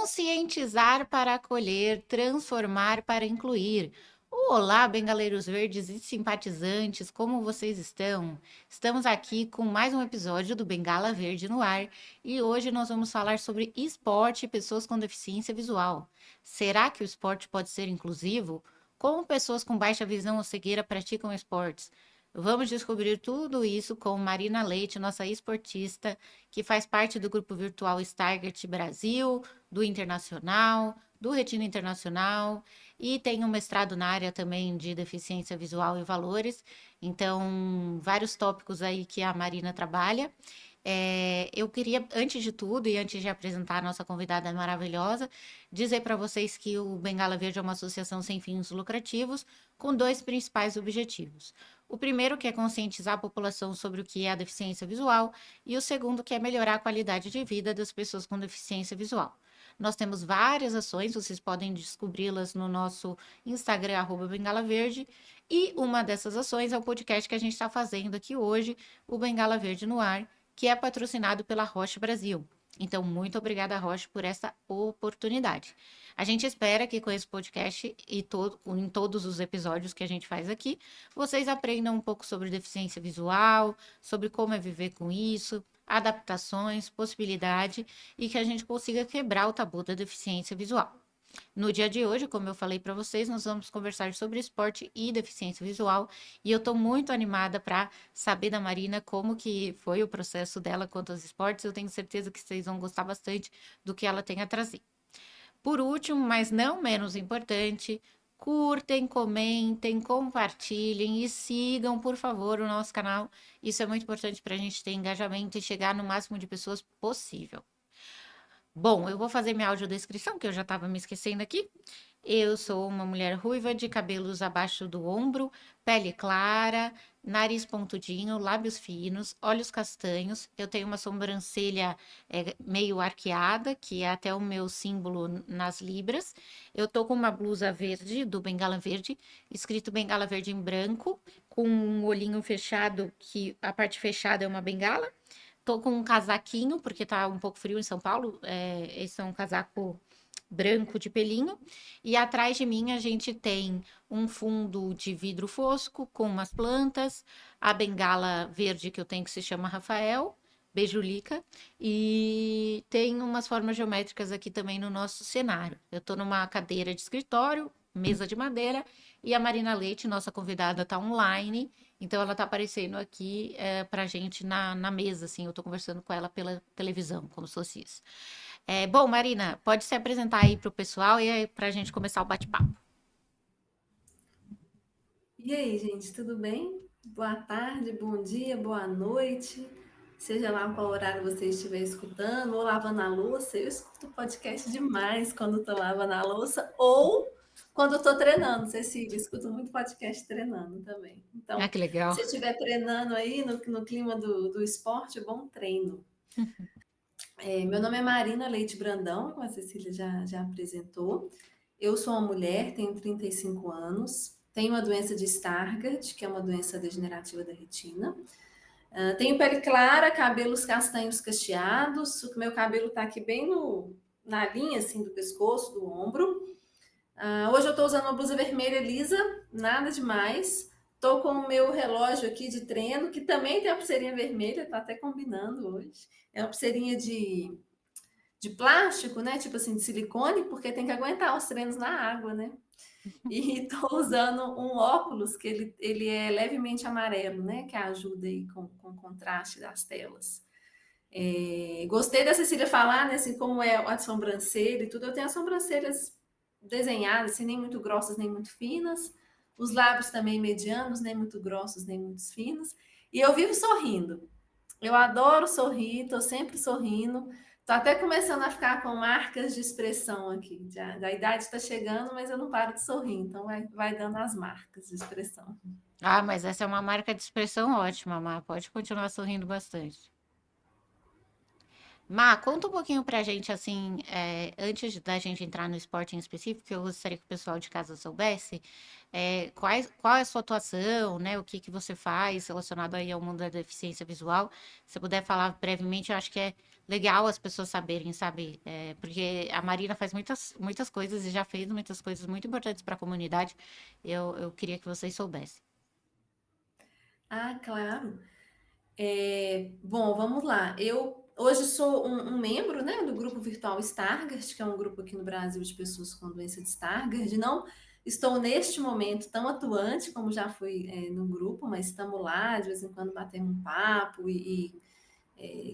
Conscientizar para acolher, transformar para incluir. Olá, bengaleiros verdes e simpatizantes, como vocês estão? Estamos aqui com mais um episódio do Bengala Verde no ar e hoje nós vamos falar sobre esporte e pessoas com deficiência visual. Será que o esporte pode ser inclusivo? Como pessoas com baixa visão ou cegueira praticam esportes? Vamos descobrir tudo isso com Marina Leite, nossa esportista, que faz parte do grupo virtual Stargate Brasil, do Internacional, do Retina Internacional e tem um mestrado na área também de deficiência visual e valores. Então, vários tópicos aí que a Marina trabalha. Eu queria, antes de tudo e antes de apresentar a nossa convidada maravilhosa, dizer para vocês que o Bengala Verde é uma associação sem fins lucrativos com dois principais objetivos. O primeiro, que é conscientizar a população sobre o que é a deficiência visual, e o segundo, que é melhorar a qualidade de vida das pessoas com deficiência visual. Nós temos várias ações, vocês podem descobri-las no nosso Instagram, Bengala Verde, e uma dessas ações é o podcast que a gente está fazendo aqui hoje, o Bengala Verde no Ar, que é patrocinado pela Roche Brasil. Então, muito obrigada, Roche, por essa oportunidade. A gente espera que com esse podcast e em todos os episódios que a gente faz aqui, vocês aprendam um pouco sobre deficiência visual, sobre como é viver com isso, adaptações, possibilidade e que a gente consiga quebrar o tabu da deficiência visual. No dia de hoje, como eu falei para vocês, nós vamos conversar sobre esporte e deficiência visual, e eu estou muito animada para saber da Marina como que foi o processo dela quanto aos esportes. Eu tenho certeza que vocês vão gostar bastante do que ela tem a trazer. Por último, mas não menos importante, curtem, comentem, compartilhem e sigam, por favor, o nosso canal. Isso é muito importante para a gente ter engajamento e chegar no máximo de pessoas possível. Bom, eu vou fazer minha audiodescrição, que eu já estava me esquecendo aqui. Eu sou uma mulher ruiva, de cabelos abaixo do ombro, pele clara, nariz pontudinho, lábios finos, olhos castanhos. Eu tenho uma sobrancelha meio arqueada, que é até o meu símbolo nas libras. Eu tô com uma blusa verde, do Bengala Verde, escrito Bengala Verde em branco, com um olhinho fechado, que a parte fechada é uma bengala. Tô com um casaquinho, porque tá um pouco frio em São Paulo. Esse é um casaco branco de pelinho. E atrás de mim a gente tem um fundo de vidro fosco com umas plantas, a bengala verde que eu tenho que se chama Rafael, Beijulica, e tem umas formas geométricas aqui também no nosso cenário. Eu tô numa cadeira de escritório, mesa de madeira, e a Marina Leite, nossa convidada, tá online. Então ela tá aparecendo aqui pra gente na mesa, assim, eu tô conversando com ela pela televisão, como se fosse isso. Bom, Marina, pode se apresentar aí pro pessoal e aí pra gente começar o bate-papo. E aí, gente, tudo bem? Boa tarde, bom dia, boa noite. Seja lá qual horário você estiver escutando, ou lavando a louça. Eu escuto podcast demais quando estou lavando a louça, ou quando estou treinando. Cecília, escuto muito podcast treinando também. Ah, Então, que legal. se estiver treinando aí no clima do esporte, bom treino. Meu nome é Marina Leite Brandão, como a Cecília já apresentou. Eu sou uma mulher, tenho 35 anos, tenho a doença de Stargardt, que é uma doença degenerativa da retina. Tenho pele clara, cabelos castanhos cacheados, o meu cabelo está aqui bem na linha assim, do pescoço, do ombro. Hoje eu estou usando uma blusa vermelha lisa, nada demais. Estou com o meu relógio aqui de treino, que também tem a pulseirinha vermelha, está até combinando hoje. É uma pulseirinha de plástico, né? Tipo assim, de silicone, porque tem que aguentar os treinos na água, né? E estou usando um óculos que ele é levemente amarelo, né? Que ajuda aí com o contraste das telas. Gostei da Cecília falar, né? Assim, como é a sobrancelha e tudo. Eu tenho as sobrancelhas desenhadas, assim, nem muito grossas, nem muito finas. Os lábios também medianos, nem muito grossos, nem muito finos. E eu vivo sorrindo. Eu adoro sorrir, estou sempre sorrindo. Estou até começando a ficar com marcas de expressão aqui. Já, a idade está chegando, mas eu não paro de sorrir, então vai dando as marcas de expressão. Ah, mas essa é uma marca de expressão ótima, Mar. Pode continuar sorrindo bastante. Má, conta um pouquinho pra gente, assim, antes da gente entrar no esporte em específico, que eu gostaria que o pessoal de casa soubesse, qual é a sua atuação, né? O que que você faz relacionado aí ao mundo da deficiência visual. Se você puder falar brevemente, eu acho que é legal as pessoas saberem, sabe? Porque a Marina faz muitas coisas e já fez muitas coisas muito importantes para a comunidade. Eu queria que vocês soubessem. Ah, claro. Bom, vamos lá. Eu hoje sou um membro, né, do grupo virtual Stargardt, que é um grupo aqui no Brasil de pessoas com doença de Stargardt. Não estou neste momento tão atuante como já fui no grupo, mas estamos lá, de vez em quando batemos um papo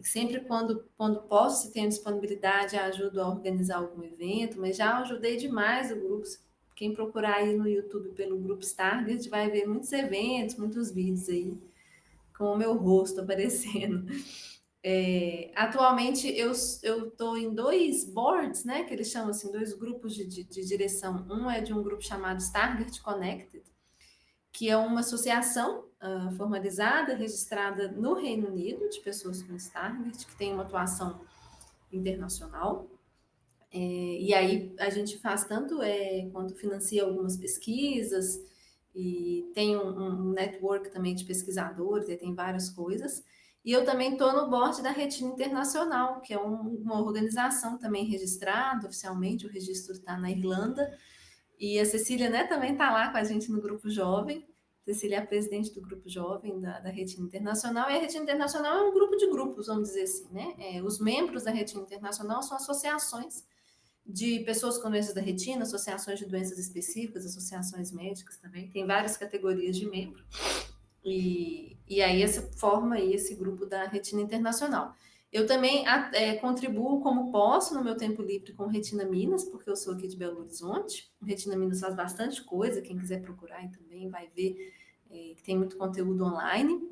sempre quando posso, se tenho disponibilidade, ajudo a organizar algum evento, mas já ajudei demais o grupo. Quem procurar aí no YouTube pelo grupo Stargardt vai ver muitos eventos, muitos vídeos aí com o meu rosto aparecendo. Atualmente eu estou em dois boards, né, que eles chamam assim, dois grupos de direção. Um é de um grupo chamado Stargardt Connected, que é uma associação formalizada, registrada no Reino Unido, de pessoas com Stargardt, que tem uma atuação internacional. E aí a gente faz tanto quanto financia algumas pesquisas, e tem um network também de pesquisadores, e tem várias coisas. E eu também estou no board da Retina Internacional, que é uma organização também registrada oficialmente, o registro está na Irlanda, e a Cecília, né, também está lá com a gente no grupo jovem. Cecília é a presidente do grupo jovem da Retina Internacional, e a Retina Internacional é um grupo de grupos, vamos dizer assim, né? Os membros da Retina Internacional são associações de pessoas com doenças da retina, associações de doenças específicas, associações médicas também, tem várias categorias de membro, e aí essa forma aí esse grupo da Retina Internacional. Eu também contribuo como posso no meu tempo livre com Retina Minas, porque eu sou aqui de Belo Horizonte. O Retina Minas faz bastante coisa, quem quiser procurar aí também vai ver que tem muito conteúdo online.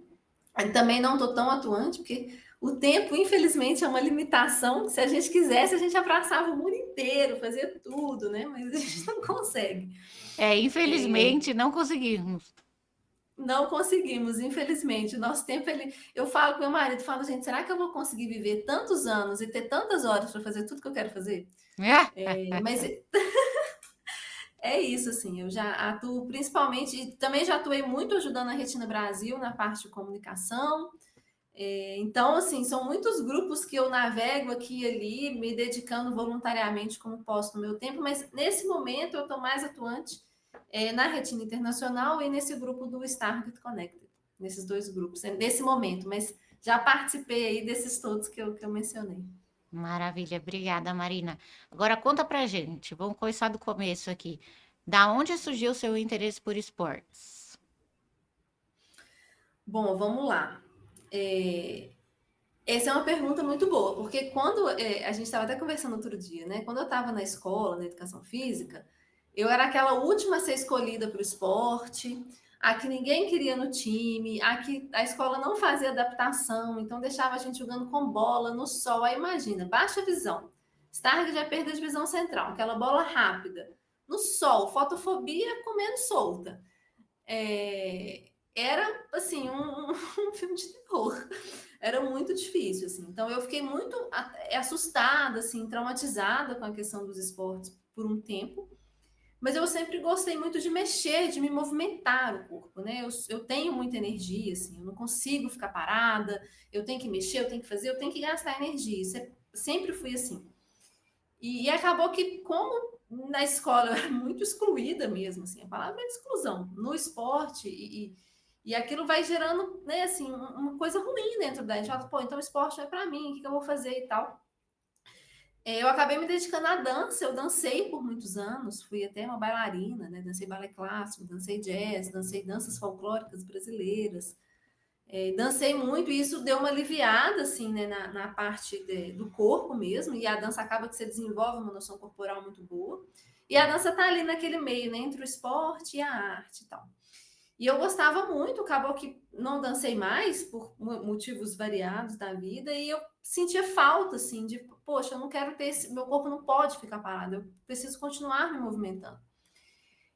Eu também não estou tão atuante, porque o tempo, infelizmente, é uma limitação. Se a gente quisesse, a gente abraçava o mundo inteiro, fazia tudo, né? Mas a gente não consegue. Infelizmente, não conseguimos. Não conseguimos, infelizmente. O nosso tempo, eu falo com meu marido, falo, gente, será que eu vou conseguir viver tantos anos e ter tantas horas para fazer tudo que eu quero fazer? Mas é isso, assim, eu já atuo principalmente, e também já atuei muito ajudando a Retina Brasil na parte de comunicação. Então, assim, são muitos grupos que eu navego aqui e ali, me dedicando voluntariamente como posso no meu tempo, mas nesse momento eu estou mais atuante na Retina Internacional e nesse grupo do Stargardt Connected, nesses dois grupos, nesse momento, mas já participei aí desses todos que eu mencionei. Maravilha, obrigada, Marina. Agora conta pra gente, vamos começar do começo aqui. Da onde surgiu o seu interesse por esportes? Bom, vamos lá. Essa é uma pergunta muito boa, porque quando a gente estava até conversando outro dia, né? Quando eu estava na escola, na educação física, eu era aquela última a ser escolhida para o esporte, a que ninguém queria no time, a que a escola não fazia adaptação, então deixava a gente jogando com bola no sol. Aí imagina, baixa visão, Stark já perdeu a visão central, aquela bola rápida, no sol, fotofobia comendo solta. Era assim um filme de terror. Era muito difícil, assim. Então eu fiquei muito assustada, assim, traumatizada com a questão dos esportes por um tempo. Mas eu sempre gostei muito de mexer, de me movimentar o corpo, né? Eu tenho muita energia, assim, eu não consigo ficar parada, eu tenho que mexer, eu tenho que fazer, eu tenho que gastar energia. Sempre fui assim. E acabou que, como na escola eu era muito excluída mesmo, assim, a palavra é exclusão, no esporte, e aquilo vai gerando, né, assim, uma coisa ruim dentro da gente. Fala, pô, então o esporte não é para mim, o que eu vou fazer e tal. Eu acabei me dedicando à dança, eu dancei por muitos anos, fui até uma bailarina, né, dancei balé clássico, dancei jazz, dancei danças folclóricas brasileiras. Dancei muito e isso deu uma aliviada, assim, né, na parte do corpo mesmo, e a dança acaba que você desenvolve uma noção corporal muito boa. E a dança tá ali naquele meio, né, entre o esporte e a arte e tal. E eu gostava muito, acabou que não dancei mais por motivos variados da vida, e eu sentia falta, assim, de, poxa, eu não quero ter esse, meu corpo não pode ficar parado, eu preciso continuar me movimentando.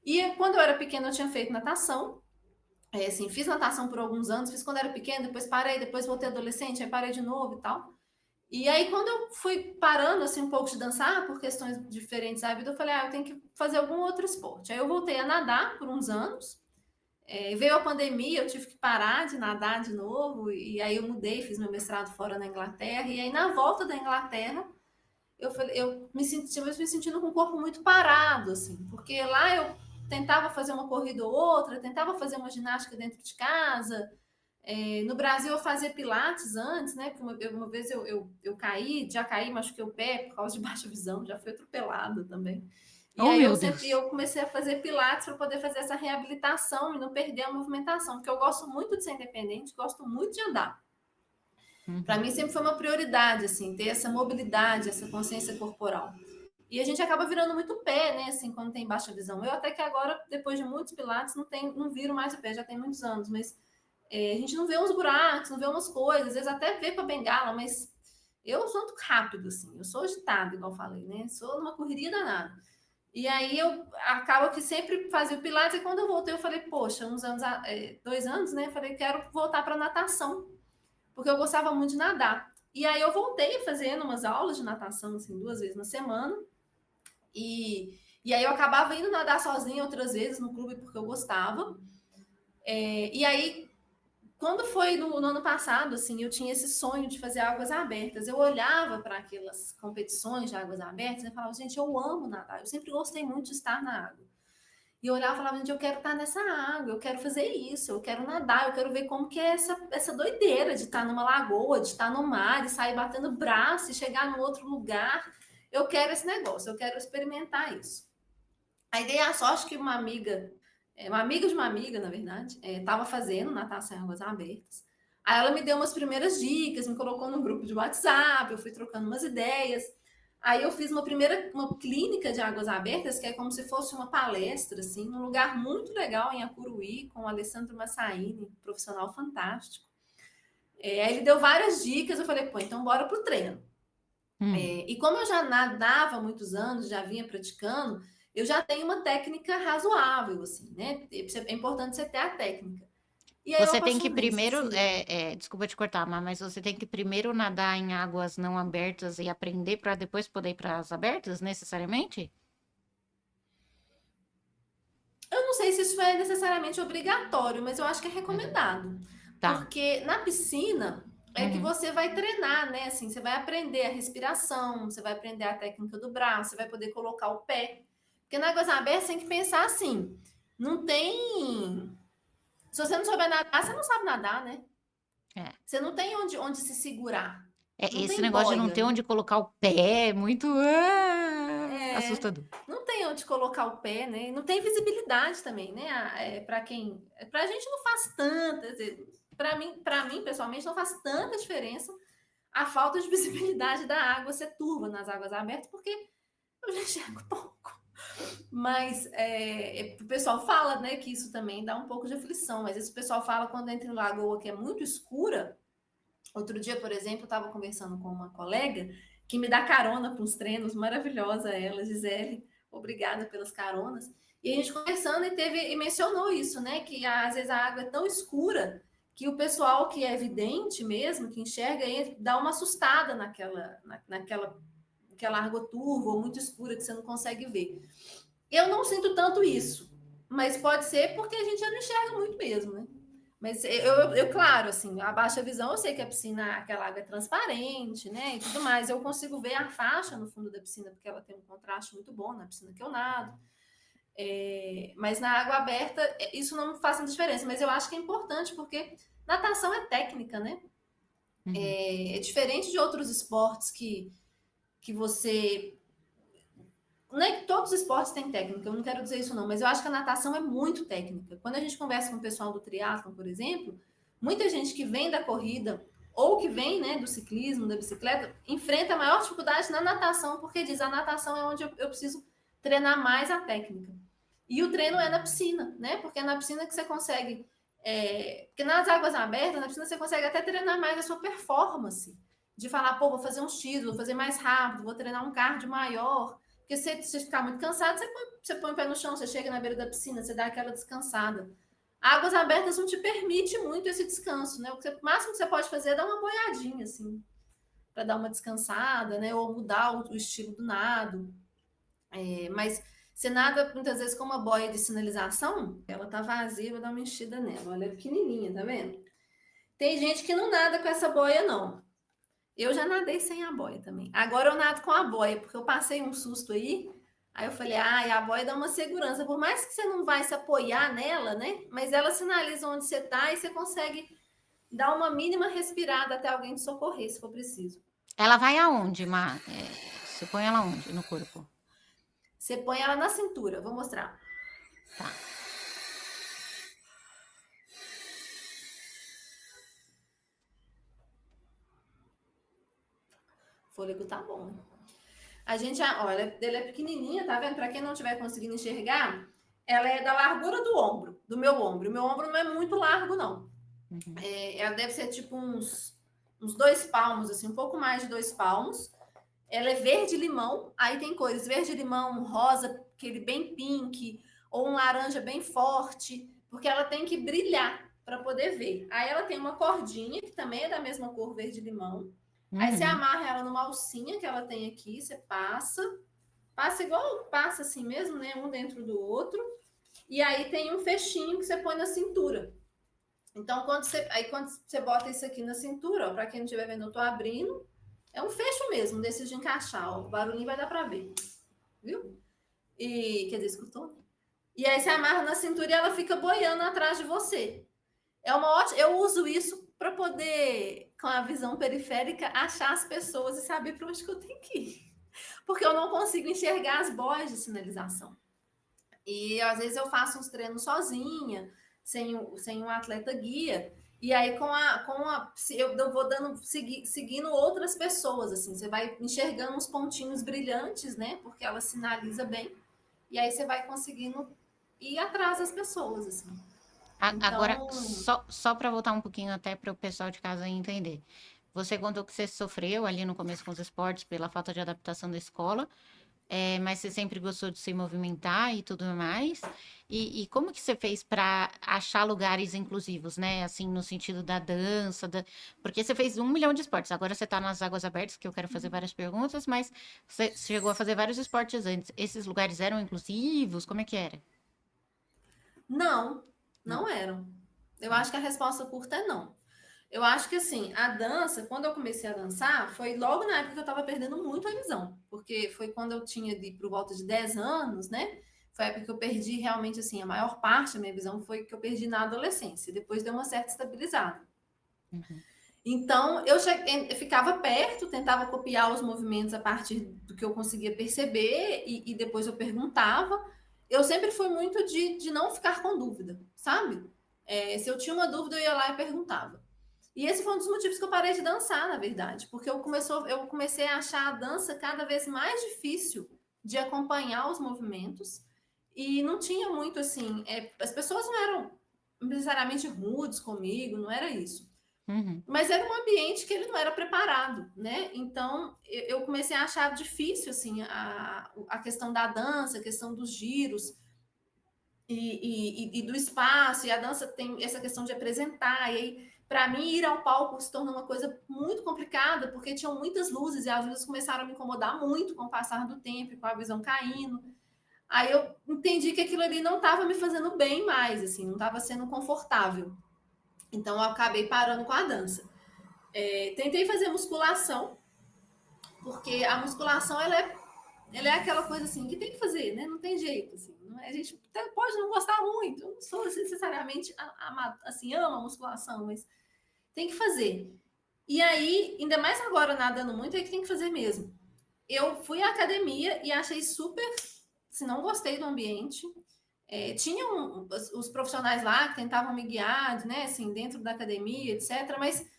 E quando eu era pequena, eu tinha feito natação, fiz natação por alguns anos, fiz quando era pequena, depois parei, depois voltei adolescente, aí parei de novo e tal. E aí, quando eu fui parando assim um pouco de dançar, por questões diferentes da vida, eu falei, eu tenho que fazer algum outro esporte. Aí eu voltei a nadar por uns anos. Veio a pandemia, eu tive que parar de nadar de novo, e aí eu mudei, fiz meu mestrado fora na Inglaterra, e aí na volta da Inglaterra, eu me senti me sentindo com o corpo muito parado, assim, porque lá eu tentava fazer uma corrida ou outra, tentava fazer uma ginástica dentro de casa. No Brasil eu fazia pilates antes, né? Porque uma vez eu caí, já caí, machuquei o pé por causa de baixa visão, já fui atropelada também. E Oh, aí meu Deus. eu comecei a fazer pilates para poder fazer essa reabilitação e não perder a movimentação, porque eu gosto muito de ser independente, gosto muito de andar. Para Uhum. mim sempre foi uma prioridade, assim, ter essa mobilidade, essa consciência corporal. E a gente acaba virando muito o pé, né? Assim, quando tem baixa visão. Eu até que agora, depois de muitos pilates, não viro mais o pé, já tem muitos anos, mas a gente não vê uns buracos, não vê umas coisas, às vezes até vê com a bengala, mas eu sou muito rápido, assim, eu sou agitada, igual eu falei, né? Sou numa correria danada. E aí eu acabo que sempre fazia o Pilates, e quando eu voltei, eu falei, poxa, 2 anos, né? Eu falei, quero voltar para natação, porque eu gostava muito de nadar. E aí eu voltei fazendo umas aulas de natação, assim, 2 vezes na semana, e aí eu acabava indo nadar sozinha outras vezes no clube porque eu gostava. E aí quando foi no ano passado, assim, eu tinha esse sonho de fazer águas abertas. Eu olhava para aquelas competições de águas abertas e falava, gente, eu amo nadar. Eu sempre gostei muito de estar na água. E eu olhava e falava, gente, eu quero estar nessa água, eu quero fazer isso, eu quero nadar, eu quero ver como que é essa doideira de estar numa lagoa, de estar no mar, e sair batendo braço e chegar num outro lugar. Eu quero esse negócio, eu quero experimentar isso. Aí dei a sorte que uma amiga de uma amiga, na verdade, estava fazendo natação em águas abertas. Aí ela me deu umas primeiras dicas, me colocou num grupo de WhatsApp, eu fui trocando umas ideias. Aí eu fiz uma clínica de águas abertas, que é como se fosse uma palestra, assim, num lugar muito legal em Acuruí, com o Alessandro Massaini, profissional fantástico. Aí ele deu várias dicas, eu falei, pô, então bora pro treino. Hum. E como eu já nadava há muitos anos, já vinha praticando, eu já tenho uma técnica razoável, assim, né? É importante você ter a técnica. E aí eu Você tem que apaixonei, primeiro, Cecília. desculpa te cortar, mas você tem que primeiro nadar em águas não abertas e aprender para depois poder ir para as abertas, necessariamente? Eu não sei se isso é necessariamente obrigatório, mas eu acho que é Uhum. recomendado. Tá. Porque na piscina é que Uhum. você vai treinar, né? Assim, você vai aprender a respiração, você vai aprender a técnica do braço, você vai poder colocar o pé. Porque na águas abertas você tem que pensar assim, não tem. Se você não souber nadar, você não sabe nadar, né? É. Você não tem onde se segurar. Não Esse tem negócio de não boia, ter né? onde colocar o pé é muito É, assustador. não tem onde colocar o pé, né? Não tem visibilidade também, né? Para quem, para a gente não faz tanta, para mim pessoalmente não faz tanta diferença a falta de visibilidade da água ser turva nas águas abertas, porque eu já enxergo pouco. Mas o pessoal fala, né, que isso também dá um pouco de aflição. Mas esse pessoal fala quando entra em lagoa que é muito escura. Outro dia, por exemplo, eu estava conversando com uma colega que me dá carona para uns treinos, maravilhosa ela, Gisele, obrigada pelas caronas. E a gente conversando e mencionou isso, né? Que às vezes a água é tão escura que o pessoal que é evidente mesmo, que enxerga, dá uma assustada naquela água turva ou muito escura que você não consegue ver. Eu não sinto tanto isso, mas pode ser porque a gente já não enxerga muito mesmo, né? Mas claro, assim, a baixa visão, eu sei que a piscina, aquela água é transparente, né, e tudo mais. Eu consigo ver a faixa no fundo da piscina, porque ela tem um contraste muito bom na piscina que eu nado. Mas na água aberta, isso não faz tanta diferença. Mas eu acho que é importante, porque natação é técnica, né? Uhum. É diferente de outros esportes que você não é que todos os esportes têm técnica, eu não quero dizer isso não, mas eu acho que a natação é muito técnica. Quando a gente conversa com o pessoal do triatlon, por exemplo, muita gente que vem da corrida ou que vem, né, do ciclismo, da bicicleta, enfrenta a maior dificuldade na natação, porque diz a natação é onde eu preciso treinar mais a técnica. E o treino é na piscina, né? Porque é na piscina que você consegue. Porque nas águas abertas, na piscina você consegue até treinar mais a sua performance. De falar, pô, vou fazer um X, vou fazer mais rápido, vou treinar um cardio maior. Porque se você ficar muito cansado, você põe o pé no chão, você chega na beira da piscina, você dá aquela descansada. Águas abertas não te permite muito esse descanso, né? O máximo que você pode fazer é dar uma boiadinha, assim, para dar uma descansada, né? Ou mudar o estilo do nado. Mas você nada muitas vezes com uma boia de sinalização, ela tá vazia, vou dar uma enchida nela. Olha, é pequenininha, tá vendo? Tem gente que não nada com essa boia, não. Eu já nadei sem a boia também. Agora eu nado com a boia, porque eu passei um susto aí. Aí eu falei, e a boia dá uma segurança. Por mais que você não vai se apoiar nela, né? Mas ela sinaliza onde você tá e você consegue dar uma mínima respirada até alguém te socorrer, se for preciso. Ela vai aonde, Má? Você põe ela onde no corpo? Você põe ela na cintura, vou mostrar. Tá. O fôlego tá bom. A gente, olha, ela é pequenininha, tá vendo? Para quem não estiver conseguindo enxergar, ela é da largura do ombro, do meu ombro. O meu ombro não é muito largo, não. Uhum. Ela deve ser tipo uns 2 palmos, assim, um pouco mais de 2 palmos. Ela é verde-limão, aí tem cores verde-limão, rosa, aquele bem pink, ou um laranja bem forte, porque ela tem que brilhar para poder ver. Aí ela tem uma cordinha, que também é da mesma cor verde-limão. Aí você Uhum. amarra ela numa alcinha que ela tem aqui, você passa igual passa assim mesmo, né? Um dentro do outro. E aí tem um fechinho que você põe na cintura. Então, quando você bota isso aqui na cintura, para quem não estiver vendo, eu tô abrindo. É um fecho mesmo, desses de encaixar. Ó. O barulhinho vai dar para ver. Viu? E, quer dizer, escutou? E aí você amarra na cintura e ela fica boiando atrás de você. É uma ótima. Eu uso isso para poder, com a visão periférica, achar as pessoas e saber para onde que eu tenho que ir. Porque eu não consigo enxergar as boias de sinalização. E às vezes eu faço uns treinos sozinha, sem um atleta guia. E aí eu vou seguindo outras pessoas, assim, você vai enxergando uns pontinhos brilhantes, né? Porque ela sinaliza bem. E aí você vai conseguindo ir atrás das pessoas, assim. Agora, Então, só para voltar um pouquinho até para o pessoal de casa entender. Você contou que você sofreu ali no começo com os esportes pela falta de adaptação da escola, mas você sempre gostou de se movimentar e tudo mais. E como que você fez para achar lugares inclusivos, né? Assim, no sentido da dança, porque você fez 1 milhão de esportes. Agora você está nas águas abertas, que eu quero fazer várias perguntas, mas você chegou a fazer vários esportes antes. Esses lugares eram inclusivos? Como é que era? não, Não. não eram. Eu Tá. acho que a resposta curta é não. Eu acho que assim, a dança, quando eu comecei a dançar, foi logo na época que eu estava perdendo muito a visão, porque foi quando eu tinha por volta de 10 anos, né? Foi a época que eu perdi realmente assim, a maior parte da minha visão foi que eu perdi na adolescência, depois deu uma certa estabilizada. Uhum. Então, eu ficava perto, tentava copiar os movimentos a partir do que eu conseguia perceber, e depois eu perguntava. Eu sempre fui muito de não ficar com dúvida, sabe? Se eu tinha uma dúvida, eu ia lá e perguntava. E esse foi um dos motivos que eu parei de dançar, na verdade, porque eu comecei a achar a dança cada vez mais difícil de acompanhar os movimentos, e não tinha muito assim. As pessoas não eram necessariamente rudes comigo, não era isso. Uhum. Mas era um ambiente que ele não era preparado, né? Então eu comecei a achar difícil assim a questão da dança, a questão dos giros e do espaço. E a dança tem essa questão de apresentar. E aí, para mim, ir ao palco se tornou uma coisa muito complicada, porque tinham muitas luzes e as luzes começaram a me incomodar muito com o passar do tempo, com a visão caindo. Aí eu entendi que aquilo ali não estava me fazendo bem mais, assim, não estava sendo confortável. Então eu acabei parando com a dança. Tentei fazer musculação, porque a musculação ela é aquela coisa assim que tem que fazer, né? Não tem jeito. Assim, não é? A gente pode não gostar muito, eu não sou necessariamente assim, amo a musculação, mas tem que fazer. E aí, ainda mais agora nadando muito, é que tem que fazer mesmo. Eu fui à academia e achei super. Se não gostei do ambiente. Tinham os profissionais lá que tentavam me guiar, né, assim, dentro da academia, etc. Mas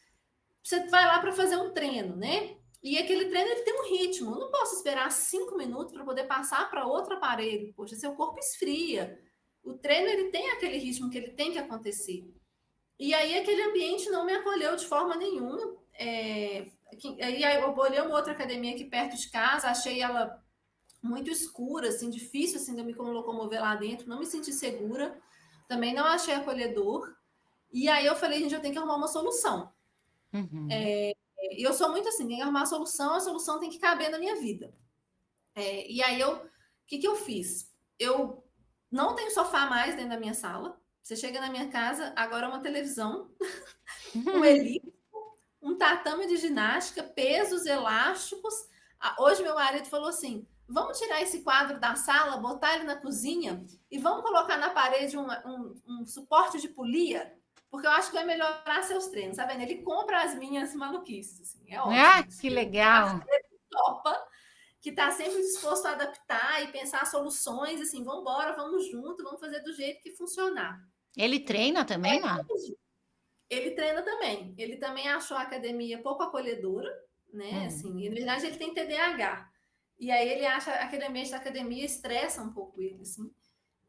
você vai lá para fazer um treino, né? E aquele treino ele tem um ritmo. Eu não posso esperar 5 minutos para poder passar para outro aparelho. Poxa, seu corpo esfria. O treino ele tem aquele ritmo que ele tem que acontecer. E aí aquele ambiente não me acolheu de forma nenhuma. Aí eu olhei uma outra academia aqui perto de casa, achei ela muito escura, assim, difícil assim, de eu me locomover lá dentro, não me senti segura, também não achei acolhedor. E aí eu falei, gente, eu tenho que arrumar uma solução. Uhum. E eu sou muito assim, tem que arrumar a solução tem que caber na minha vida. E aí o que eu fiz? Eu não tenho sofá mais dentro da minha sala. Você chega na minha casa, agora é uma televisão, um elipse, um tatame de ginástica, pesos elásticos. Hoje meu marido falou assim: vamos tirar esse quadro da sala, botar ele na cozinha e vamos colocar na parede um suporte de polia, porque eu acho que vai melhorar seus treinos, tá vendo? Ele compra as minhas maluquices, assim, é Ah, ótimo isso. que Eu acho legal. que ele topa, que está sempre disposto a adaptar e pensar soluções, assim, vamos embora, vamos junto, vamos fazer do jeito que funcionar. Ele treina também, lá? Ele treina também. Ele também achou a academia pouco acolhedora, né? Hum. Assim, na verdade, ele tem TDAH. E aí ele acha aquele ambiente da academia estressa um pouco ele, assim.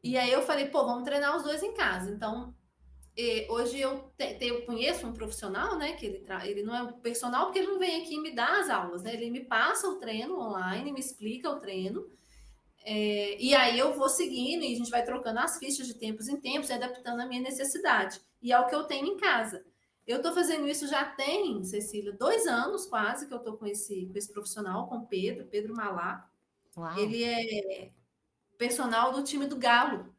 E aí eu falei, pô, vamos treinar os dois em casa. Então, hoje eu conheço um profissional, né? Que ele não é um personal, porque ele não vem aqui me dar as aulas, né? Ele me passa o treino online, me explica o treino. E aí eu vou seguindo e a gente vai trocando as fichas de tempos em tempos e adaptando a minha necessidade. E é o que eu tenho em casa. Eu estou fazendo isso já tem, Cecília, 2 anos quase que eu estou com esse profissional, com o Pedro Malá. Uau. Ele é personal do time do Galo.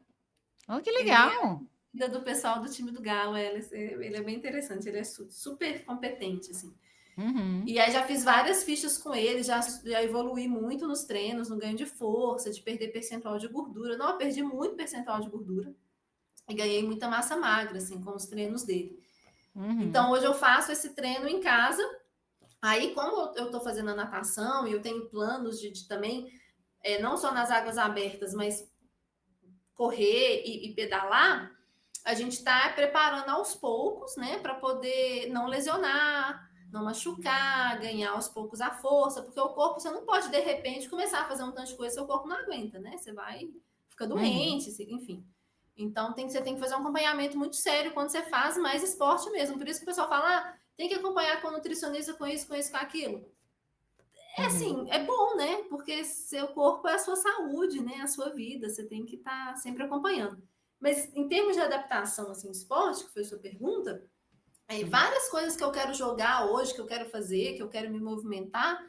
Oh, que Ele é legal. do pessoal do time do Galo. Ele é bem interessante, ele é super competente, assim. Uhum. E aí já fiz várias fichas com ele, já evolui muito nos treinos, no ganho de força, de perder percentual de gordura. Não, eu perdi muito percentual de gordura e ganhei muita massa magra, assim, com os treinos dele. Uhum. Então, hoje eu faço esse treino em casa. Aí, como eu estou fazendo a natação e eu tenho planos de também, não só nas águas abertas, mas correr e pedalar, a gente está preparando aos poucos, né, para poder não lesionar, não machucar, ganhar aos poucos a força, porque o corpo você não pode de repente começar a fazer um tanto de coisa, seu corpo não aguenta, né? Você vai fica Uhum. doente, enfim. Então você tem que fazer um acompanhamento muito sério quando você faz mais esporte mesmo. Por isso que o pessoal fala, tem que acompanhar com o nutricionista, com isso, com aquilo. Uhum. Assim, é bom, né? Porque seu corpo é a sua saúde, né? A sua vida, você tem que estar sempre acompanhando. Mas em termos de adaptação assim, de esporte, que foi a sua pergunta, Uhum. várias coisas que eu quero jogar hoje, que eu quero fazer, que eu quero me movimentar,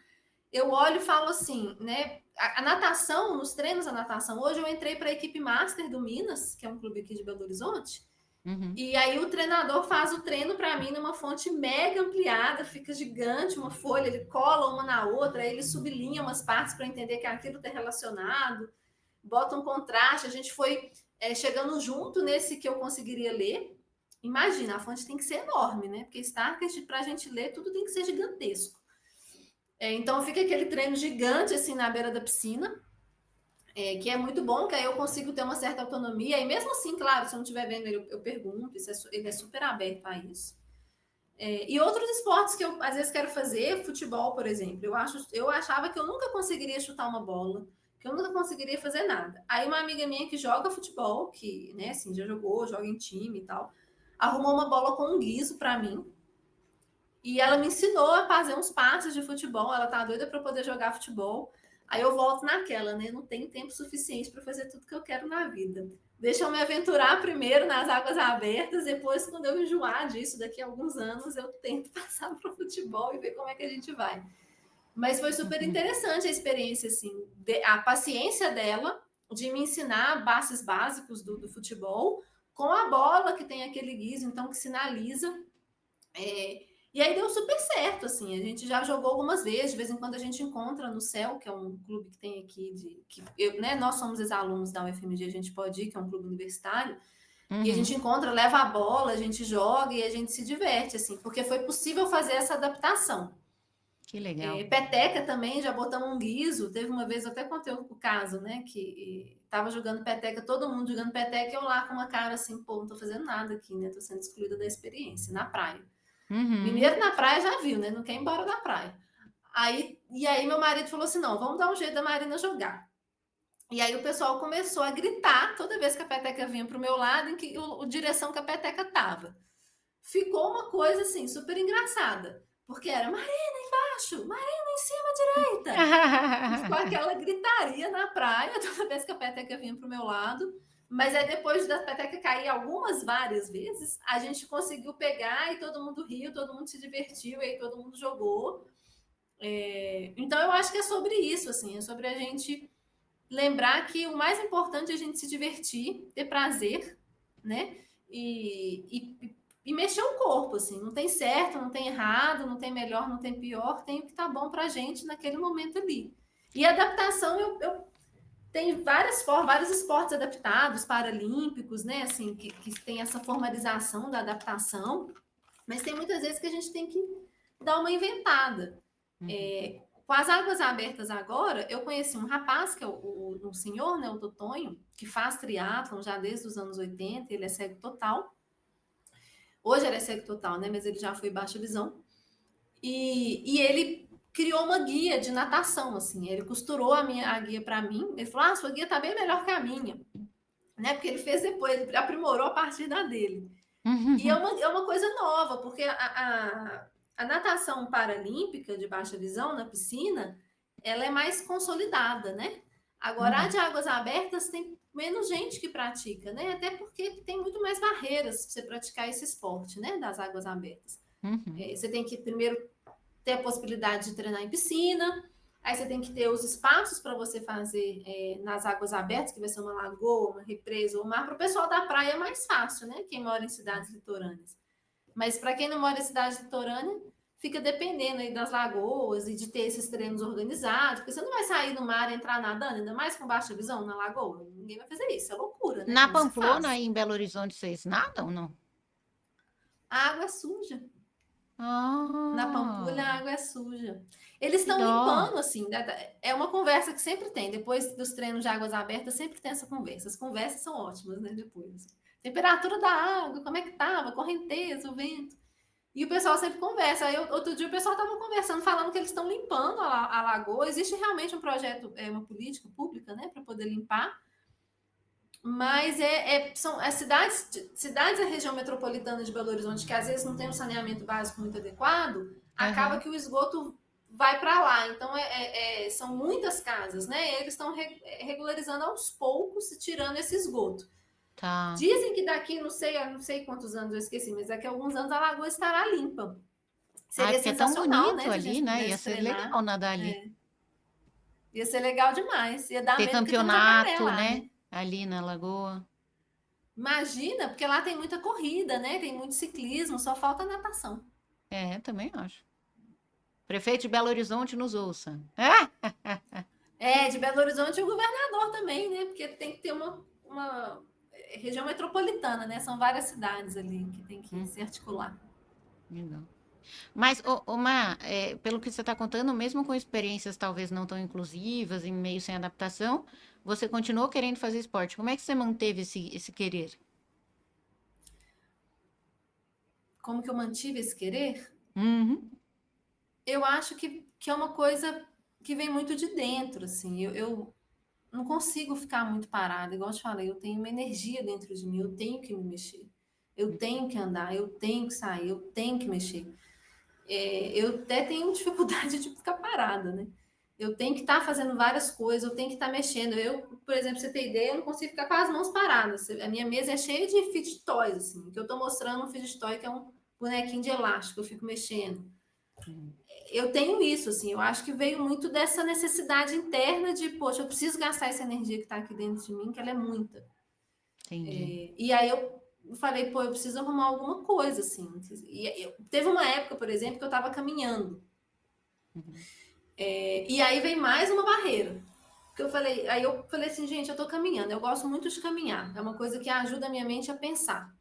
eu olho e falo assim, né? A natação, nos treinos da natação, hoje eu entrei para a equipe Master do Minas, que é um clube aqui de Belo Horizonte, Uhum. e aí o treinador faz o treino para mim numa fonte mega ampliada, fica gigante uma folha, ele cola uma na outra, aí ele sublinha umas partes para entender que aquilo está relacionado, bota um contraste, a gente foi chegando junto nesse que eu conseguiria ler. Imagina, a fonte tem que ser enorme, né? Porque Starkest, para a gente ler, tudo tem que ser gigantesco. Então fica aquele treino gigante assim na beira da piscina, que é muito bom, que aí eu consigo ter uma certa autonomia. E mesmo assim, claro, se eu não estiver vendo ele, eu pergunto, ele é super aberto a isso. E outros esportes que eu às vezes quero fazer, futebol, por exemplo. Eu achava que eu nunca conseguiria chutar uma bola, que eu nunca conseguiria fazer nada. Aí uma amiga minha que joga futebol, que né, assim, já jogou, joga em time e tal, arrumou uma bola com um guiso para mim. E ela me ensinou a fazer uns passes de futebol. Ela tá doida para poder jogar futebol. Aí eu volto naquela, né? Não tenho tempo suficiente para fazer tudo que eu quero na vida. Deixa eu me aventurar primeiro nas águas abertas, depois, quando eu enjoar disso, daqui a alguns anos, eu tento passar para o futebol e ver como é que a gente vai. Mas foi super Uhum. interessante a experiência, assim, a paciência dela de me ensinar bases básicos do futebol, com a bola que tem aquele guiso, então, que sinaliza. E aí deu super certo, assim. A gente já jogou algumas vezes, de vez em quando a gente encontra no CEL, que é um clube que tem aqui né, nós somos ex-alunos da UFMG, a gente pode ir, que é um clube universitário, e a gente Uhum. encontra, leva a bola, a gente joga e a gente se diverte, assim, porque foi possível fazer essa adaptação. Que legal. Peteca também, já botamos um guiso. Teve uma vez, eu até contei o caso, né? Que tava jogando peteca, todo mundo jogando peteca, e eu lá com uma cara assim, pô, não tô fazendo nada aqui, né? Tô sendo excluída da experiência, na praia. Uhum. Mineiro na praia já viu, né? Não quer ir embora da praia. E aí meu marido falou assim: não, vamos dar um jeito da Marina jogar. E aí o pessoal começou a gritar toda vez que a peteca vinha para o meu lado, em que o direção que a peteca tava. Ficou uma coisa assim, super engraçada. Porque era Marina embaixo, Marina em cima, direita. E ficou aquela gritaria na praia toda vez que a peteca vinha para o meu lado. Mas aí depois da peteca cair várias vezes, a gente conseguiu pegar e todo mundo riu, todo mundo se divertiu, e aí todo mundo jogou. Então eu acho que é sobre isso, assim, é sobre a gente lembrar que o mais importante é a gente se divertir, ter prazer, né? E mexer o corpo, assim, não tem certo, não tem errado, não tem melhor, não tem pior, tem o que tá bom pra gente naquele momento ali. E a adaptação, eu tem várias formas, vários esportes adaptados, paralímpicos, né? Assim, que tem essa formalização da adaptação, mas tem muitas vezes que a gente tem que dar uma inventada. Com as águas abertas agora, eu conheci um rapaz, que é um senhor, né, o Totonho, que faz triatlon já desde os anos 80, ele é cego total. Hoje ele é cego total, né, mas ele já foi baixa visão. E ele criou uma guia de natação, assim, ele costurou a guia para mim, ele falou, sua guia tá bem melhor que a minha, né, porque ele fez depois, ele aprimorou a partir da dele. E é uma coisa nova, porque a natação paralímpica de baixa visão na piscina, ela é mais consolidada, né? Agora, a de águas abertas tem menos gente que pratica, né? Até porque tem muito mais barreiras para você praticar esse esporte, né? Das águas abertas. Você tem que primeiro ter a possibilidade de treinar em piscina, aí você tem que ter os espaços para você fazer nas águas abertas, que vai ser uma lagoa, uma represa ou mar. Para o pessoal da praia é mais fácil, né? Quem mora em cidades litorâneas. Mas para quem não mora em cidade litorânea, fica dependendo aí das lagoas e de ter esses treinos organizados, porque você não vai sair no mar e entrar nadando, ainda mais com baixa visão na lagoa. Ninguém vai fazer isso, é loucura, né? Na Não se Pamplona, faz. aí em Belo Horizonte, vocês nadam ou não? A água é suja. Na Pampulha, Ah, a água é suja. Eles que estão dó. limpando, assim, né? É uma conversa que sempre tem. Depois dos treinos de águas abertas, sempre tem essa conversa. As conversas são ótimas, né? Depois. Temperatura da água, como é que tava? Correnteza, o vento. E o pessoal sempre conversa. Aí, outro dia, o pessoal estava conversando, falando que eles estão limpando a lagoa. Existe realmente um projeto, uma política pública, né, para poder limpar. Mas são as cidades da região metropolitana de Belo Horizonte, que às vezes não tem um saneamento básico muito adequado, acaba que o esgoto vai para lá. Então, são muitas casas, né? Eles estão regularizando aos poucos, tirando esse esgoto. Tá. Dizem que daqui, não sei quantos anos, eu esqueci, mas daqui a alguns anos a lagoa estará limpa. Ah, Seria porque é tão sensacional, bonito né? Se a ali, gente né? Ia pudesse ser treinar. legal nadar ali. Ia ser legal demais. Ia dar Ter medo porque tem um jacaré campeonato, lá, né? né? Ali na lagoa. Imagina, porque lá tem muita corrida, né? Tem muito ciclismo, só falta natação. É, também acho. Prefeito de Belo Horizonte nos ouça. É? De Belo Horizonte o governador também, né? Porque tem que ter uma região metropolitana, né? São várias cidades ali que tem que se articular. Legal. Mas, Má, pelo que você está contando, mesmo com experiências talvez não tão inclusivas, em meio sem adaptação, você continuou querendo fazer esporte. Como é que você manteve esse querer? Como que eu mantive esse querer? Uhum. Eu acho que é uma coisa que vem muito de dentro, assim. Eu não consigo ficar muito parada, igual eu te falei, eu tenho uma energia dentro de mim, eu tenho que me mexer, eu tenho que andar, eu tenho que sair, eu tenho que mexer. Eu até tenho dificuldade de ficar parada, né? Eu tenho que estar fazendo várias coisas, eu tenho que estar mexendo. Eu, por exemplo, pra você ter ideia, eu não consigo ficar com as mãos paradas. A minha mesa é cheia de fidget toys, assim, que eu estou mostrando um fidget toy que é um bonequinho de elástico, eu fico mexendo. Eu tenho isso, assim, eu acho que veio muito dessa necessidade interna de, poxa, eu preciso gastar essa energia que está aqui dentro de mim, que ela é muita. Entendi. E aí eu falei, pô, eu preciso arrumar alguma coisa, assim. Teve uma época, por exemplo, que eu estava caminhando. E aí vem mais uma barreira. Aí eu falei assim, gente, eu tô caminhando, eu gosto muito de caminhar. É uma coisa que ajuda a minha mente a pensar.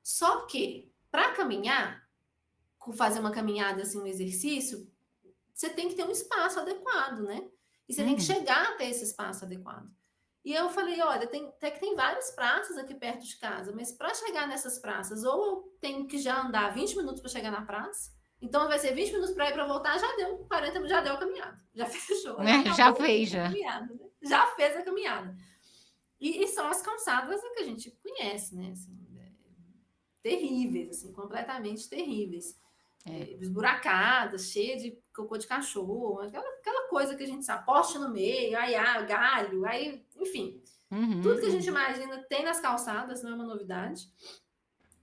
Só que, para caminhar, fazer uma caminhada, assim, um exercício, você tem que ter um espaço adequado, né? E você tem que Uhum. chegar até esse espaço adequado. E eu falei, olha, até que tem várias praças aqui perto de casa, mas para chegar nessas praças, ou eu tenho que já andar 20 minutos para chegar na praça, então vai ser 20 minutos para ir para voltar, já deu 40 minutos, já deu a caminhada, já fechou, já Já acabou fez, a já. caminhada, né? Já fez a caminhada. E são as calçadas que a gente conhece, né? Assim, terríveis, assim, completamente terríveis. Esburacadas, cheia de cocô de cachorro, aquela coisa que a gente sabe, poste no meio, galho, aí, enfim. Uhum, Tudo que a gente uhum. imagina tem nas calçadas, não é uma novidade.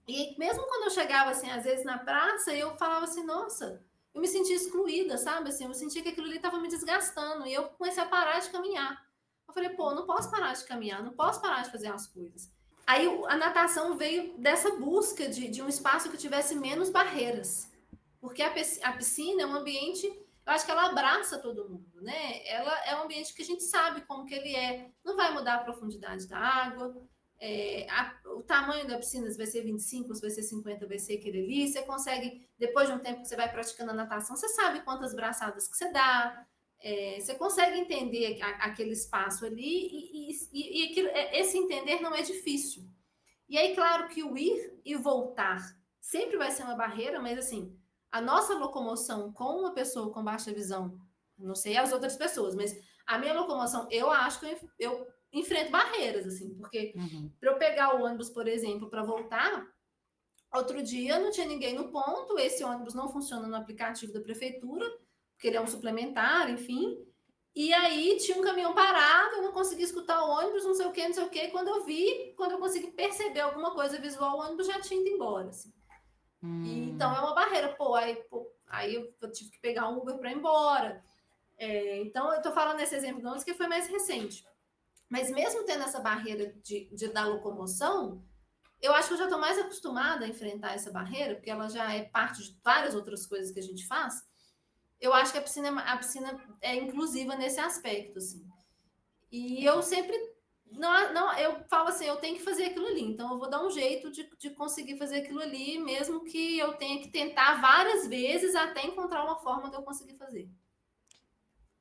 E mesmo quando eu chegava, assim, às vezes na praça, eu falava assim, nossa, eu me sentia excluída, sabe? Assim, eu sentia que aquilo ali estava me desgastando. E eu comecei a parar de caminhar. Eu falei, pô, não posso parar de caminhar, não posso parar de fazer as coisas. Aí a natação veio dessa busca de um espaço que tivesse menos barreiras. Porque a piscina é um ambiente, eu acho que ela abraça todo mundo, né? Ela é um ambiente que a gente sabe como que ele é. Não vai mudar a profundidade da água, o tamanho da piscina, se vai ser 25, se vai ser 50, vai ser aquele ali. Você consegue, depois de um tempo que você vai praticando a natação, você sabe quantas braçadas que você dá, você consegue entender aquele espaço ali e aquilo, esse entender não é difícil. E aí, claro que o ir e voltar sempre vai ser uma barreira, mas assim, a nossa locomoção com uma pessoa com baixa visão, não sei as outras pessoas, mas a minha locomoção, eu acho que eu enfrento barreiras, assim, porque Uhum. para eu pegar o ônibus, por exemplo, para voltar, outro dia não tinha ninguém no ponto, esse ônibus não funciona no aplicativo da prefeitura, porque ele é um suplementar, enfim. E aí tinha um caminhão parado, eu não conseguia escutar o ônibus, não sei o que, não sei o que. Quando eu vi, quando eu consegui perceber alguma coisa visual, o ônibus já tinha ido embora. Assim. E, então é uma barreira, aí eu tive que pegar um Uber para ir embora. Então eu estou falando nesse exemplo do ônibus que foi mais recente. Mas mesmo tendo essa barreira da locomoção, eu acho que eu já estou mais acostumada a enfrentar essa barreira, porque ela já é parte de várias outras coisas que a gente faz. Eu acho que a piscina é inclusiva nesse aspecto, assim. E eu sempre. Não, não, eu falo assim, eu tenho que fazer aquilo ali, então eu vou dar um jeito de conseguir fazer aquilo ali, mesmo que eu tenha que tentar várias vezes até encontrar uma forma de eu conseguir fazer.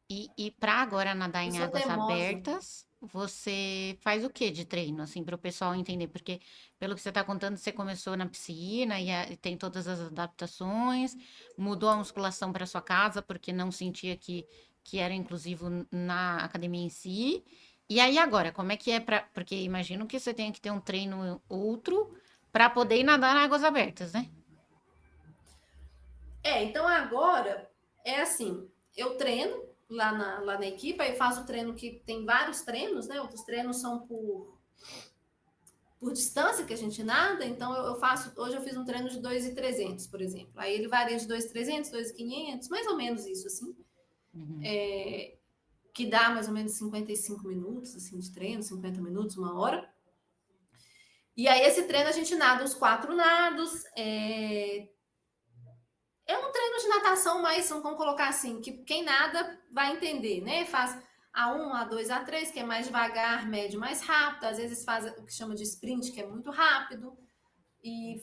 E para agora nadar Eu em sou águas teimosa. abertas, você faz o que de treino, assim, para o pessoal entender? Porque, pelo que você está contando, você começou na piscina e tem todas as adaptações, mudou a musculação para sua casa porque não sentia que era inclusivo na academia em si. E aí agora, como é que é para. Porque imagino que você tenha que ter um treino outro para poder ir nadar em águas abertas, né? Então agora é assim, eu treino lá na equipe, aí faço o treino que tem vários treinos, né? Outros treinos são por distância que a gente nada, então eu faço, hoje eu fiz um treino de 2.300, por exemplo. Aí ele varia de 2.300, 2.500, mais ou menos isso, assim, Uhum. que dá mais ou menos 55 minutos, assim, de treino, 50 minutos, uma hora. E aí esse treino a gente nada os 4 nados, um treino de natação, mas vamos colocar assim, que quem nada vai entender, né? Faz A1, A2, A3, que é mais devagar, médio, mais rápido. Às vezes faz o que chama de sprint, que é muito rápido. E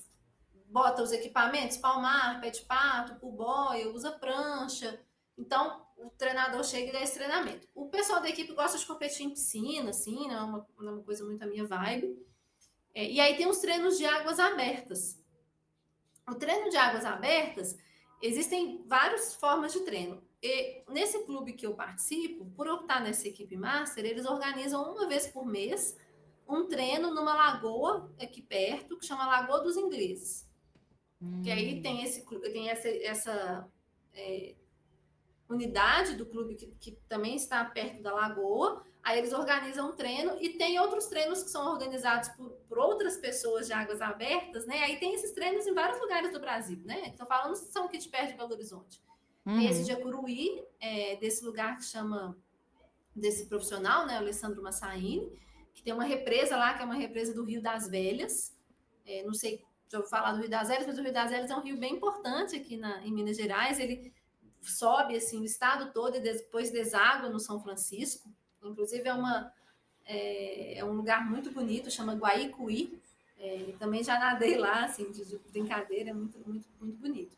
bota os equipamentos, palmar, pé de pato, pull boy, usa prancha. Então, o treinador chega e dá esse treinamento. O pessoal da equipe gosta de competir em piscina, assim, não é uma coisa muito a minha vibe. E aí tem os treinos de águas abertas. O treino de águas abertas, existem várias formas de treino. E nesse clube que eu participo, por eu estar nessa equipe master, eles organizam uma vez por mês um treino numa lagoa aqui perto, que chama Lagoa dos Ingleses. Que aí Hum. tem essa unidade do clube que também está perto da lagoa. Aí eles organizam um treino e tem outros treinos que são organizados por outras pessoas de águas abertas, né? Aí tem esses treinos em vários lugares do Brasil, né? Estou falando se são aqui de perto de Belo Horizonte. Tem esse de Uhum. Acuruí, desse lugar que chama, desse profissional, né? Alessandro Massaini, que tem uma represa lá, que é uma represa do Rio das Velhas. Não sei se eu vou falar do Rio das Velhas, mas o Rio das Velhas é um rio bem importante aqui em Minas Gerais. Ele sobe assim o estado todo e depois deságua no São Francisco. Inclusive é um lugar muito bonito, chama Guaicuí. Também já nadei lá, assim, de brincadeira, é muito, muito, muito bonito.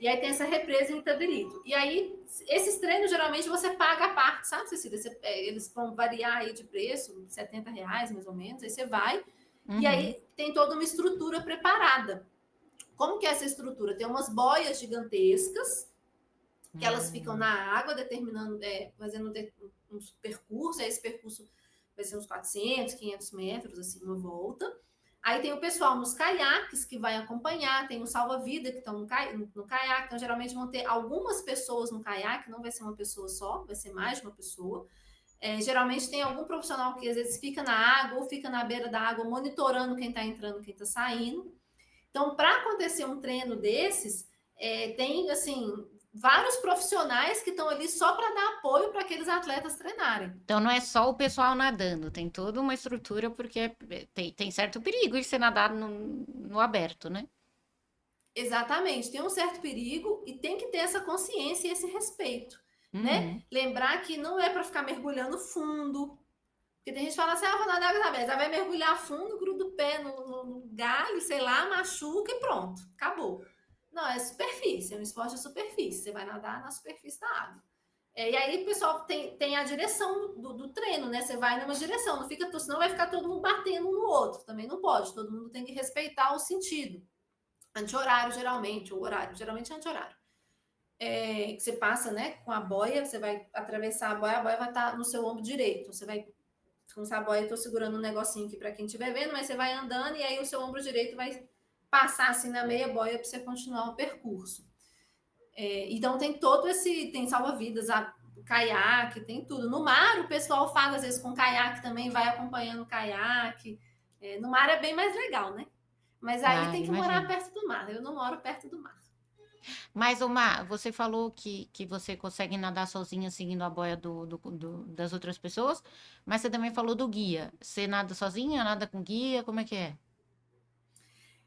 E aí tem essa represa em Itabirito. E aí, esses treinos, geralmente, você paga a parte, sabe, Cecília? Eles vão variar aí de preço, R$ 70, mais ou menos. Aí você vai, e Uhum. aí tem toda uma estrutura preparada. Como que é essa estrutura? Tem umas boias gigantescas, que elas ficam na Hum. água, determinando, fazendo um percurso, aí esse percurso vai ser uns 400, 500 metros, assim, uma volta. Aí tem o pessoal nos caiaques que vai acompanhar, tem o salva-vida que estão no caiaque, então geralmente vão ter algumas pessoas no caiaque, não vai ser uma pessoa só, vai ser mais de uma pessoa. Geralmente tem algum profissional que às vezes fica na água ou fica na beira da água monitorando quem está entrando, quem está saindo. Então, para acontecer um treino desses, tem assim vários profissionais que estão ali só para dar apoio para aqueles atletas treinarem. Então não é só o pessoal nadando, tem toda uma estrutura, porque tem certo perigo de você nadar no aberto, né? Exatamente, tem um certo perigo e tem que ter essa consciência e esse respeito, né? Lembrar que não é para ficar mergulhando fundo, porque tem gente que fala assim, vou nadar água aberta, vai mergulhar fundo, gruda o pé no galho, sei lá, machuca e pronto, acabou. Não, é superfície, é um esporte de superfície, você vai nadar na superfície da água. E aí o pessoal tem a direção do treino, né? Você vai numa direção, não fica, senão vai ficar todo mundo batendo um no outro, também não pode, todo mundo tem que respeitar o sentido. Anti-horário, geralmente, o horário, geralmente é anti-horário. Que você passa, né, com a boia, você vai atravessar a boia vai estar no seu ombro direito. Você vai, com essa boia, eu tô segurando um negocinho aqui para quem estiver vendo, mas você vai andando e aí o seu ombro direito vai passar assim na meia boia para você continuar o percurso. Então tem todo tem salva-vidas, caiaque, tem tudo. No mar, o pessoal fala às vezes com caiaque também, vai acompanhando o caiaque. No mar é bem mais legal, né? Mas aí tem que morar perto do mar. Eu não moro perto do mar. Mas, Omar, você falou que você consegue nadar sozinha seguindo a boia das outras pessoas, mas você também falou do guia. Você nada sozinha, nada com guia? Como é que é?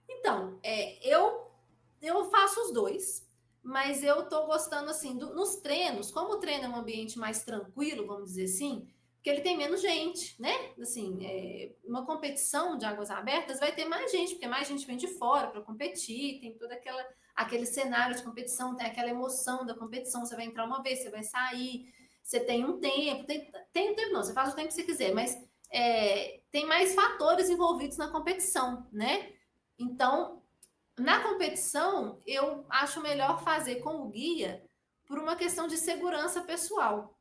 Então, eu faço os dois, mas eu tô gostando assim, nos treinos, como o treino é um ambiente mais tranquilo, vamos dizer assim, porque ele tem menos gente, né? Assim, uma competição de águas abertas vai ter mais gente, porque mais gente vem de fora para competir, tem todo aquele cenário de competição, tem aquela emoção da competição, você vai entrar uma vez, você vai sair, você tem um tempo, tem um tempo não, você faz o tempo que você quiser, mas tem mais fatores envolvidos na competição, né? Então, na competição, eu acho melhor fazer com o guia por uma questão de segurança pessoal.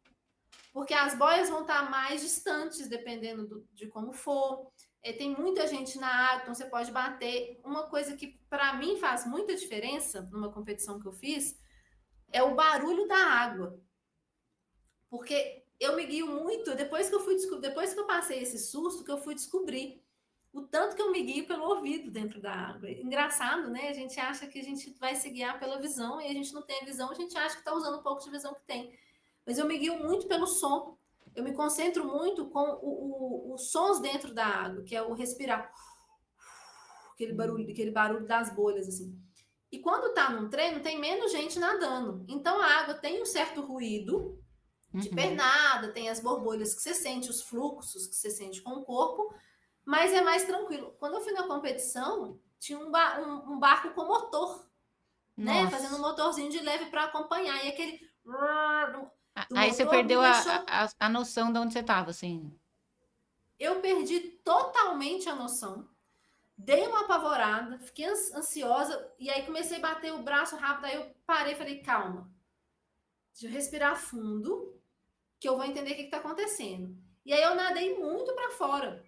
Porque as boias vão estar mais distantes, dependendo de como for. Tem muita gente na água, então você pode bater. Uma coisa que, para mim, faz muita diferença numa competição que eu fiz é o barulho da água. Porque eu me guio muito, depois que eu passei esse susto, que eu fui descobrir o tanto que eu me guio pelo ouvido dentro da água. Engraçado, né? A gente acha que a gente vai se guiar pela visão e a gente não tem a visão, a gente acha que está usando um pouco de visão que tem. Mas eu me guio muito pelo som. Eu me concentro muito com os sons dentro da água, que é o respirar. Aquele barulho das bolhas, assim. E quando tá num treino, tem menos gente nadando. Então a água tem um certo ruído de pernada, tem as borbolhas que você sente, os fluxos que você sente com o corpo, mas é mais tranquilo. Quando eu fui na competição, tinha um barco com motor, né? Fazendo um motorzinho de leve para acompanhar. E aquele. Aí você perdeu a noção de onde você estava, assim. Eu perdi totalmente a noção. Dei uma apavorada, fiquei ansiosa, e aí comecei a bater o braço rápido. Aí eu parei e falei: calma, deixa eu respirar fundo, que eu vou entender o que está acontecendo. E aí eu nadei muito para fora.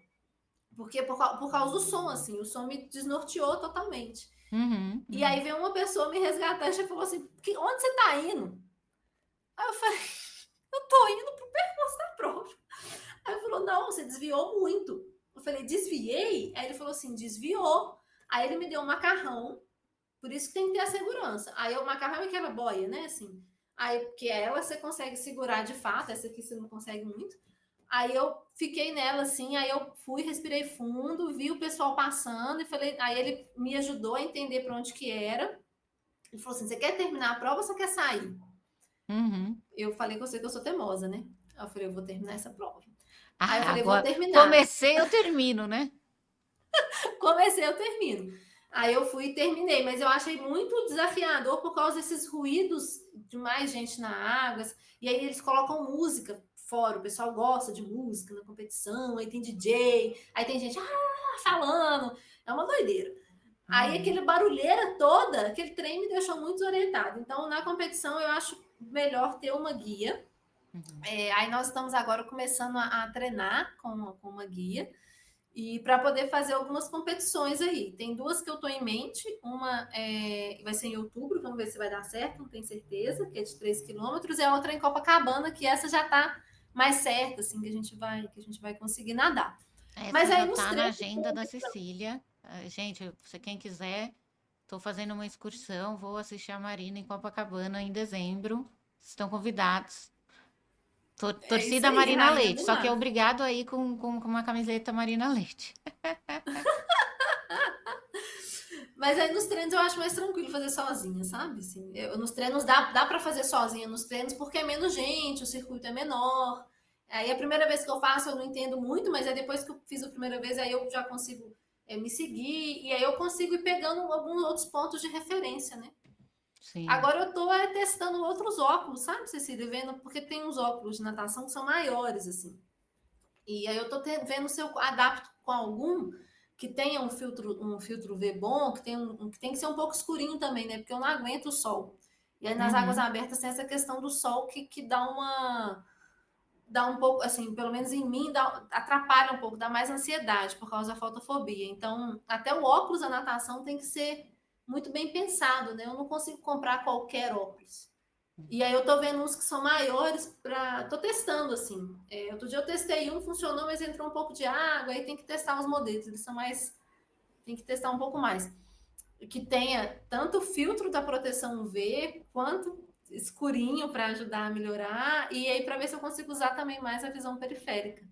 Porque por causa do som, assim, o som me desnorteou totalmente. E aí veio uma pessoa me resgatar e falou assim: onde você tá indo? Aí eu falei: eu tô indo pro percurso da prova. Aí ele falou: não, você desviou muito. Eu falei: desviei? Aí ele falou assim: desviou. Aí ele me deu um macarrão, por isso que tem que ter a segurança. Aí o macarrão é aquela boia, né, assim. Aí, porque ela você consegue segurar de fato, essa aqui você não consegue muito. Aí eu fiquei nela assim, aí eu fui, respirei fundo, vi o pessoal passando e falei, aí ele me ajudou a entender para onde que era. Ele falou assim: você quer terminar a prova ou você quer sair? Eu falei com você que eu sou teimosa, né? Aí eu falei: eu vou terminar essa prova. Aí eu falei: agora, vou terminar. Comecei, eu termino, né? Comecei, eu termino. Aí eu fui e terminei, mas eu achei muito desafiador por causa desses ruídos de mais gente na água. E aí eles colocam música fora, o pessoal gosta de música na competição, aí tem DJ, aí tem gente falando, é uma doideira. Aí aquele barulheira toda, aquele trem me deixou muito desorientado. Então, na competição, eu acho melhor ter uma guia. Aí nós estamos agora começando a treinar com uma guia. E para poder fazer algumas competições aí. Tem duas que eu estou em mente. Uma vai ser em outubro, vamos ver se vai dar certo, não tenho certeza, que é de 3 quilômetros. E a outra é em Copacabana, que essa já está mais certa, assim, que a gente vai conseguir nadar. Mas Essa aí já nos tá na treinos, agenda da Cecília. Gente, se quem quiser, tô fazendo uma excursão, vou assistir a Marina em Copacabana em dezembro. Estão convidados. é isso Torcida aí, Marina Rainha Leite, do só que é Mar. obrigado aí com uma camiseta Marina Leite. Mas aí nos treinos eu acho mais tranquilo fazer sozinha, sabe? Assim, nos treinos dá para fazer sozinha nos treinos porque é menos gente, o circuito é menor. Aí a primeira vez que eu faço eu não entendo muito, mas aí depois que eu fiz a primeira vez aí eu já consigo me seguir e aí eu consigo ir pegando alguns outros pontos de referência, né? Sim. Agora eu tô testando outros óculos, sabe, Cecília? Vendo, porque tem uns óculos de natação que são maiores, assim. E aí eu tô vendo se eu adapto com algum que tenha um filtro V bom, que que tem que ser um pouco escurinho também, né? Porque eu não aguento o sol. E aí nas águas Uhum. abertas tem essa questão do sol que dá um pouco, assim, pelo menos em mim, atrapalha um pouco, dá mais ansiedade por causa da fotofobia. Então, até o óculos da natação tem que ser muito bem pensado, né? Eu não consigo comprar qualquer óculos. E aí eu tô vendo uns que são maiores para. Tô testando, assim. Outro dia eu testei um, funcionou, mas entrou um pouco de água, aí tem que testar os modelos. Eles são mais. Tem que testar um pouco mais. Que tenha tanto o filtro da proteção UV, quanto escurinho para ajudar a melhorar, e aí para ver se eu consigo usar também mais a visão periférica.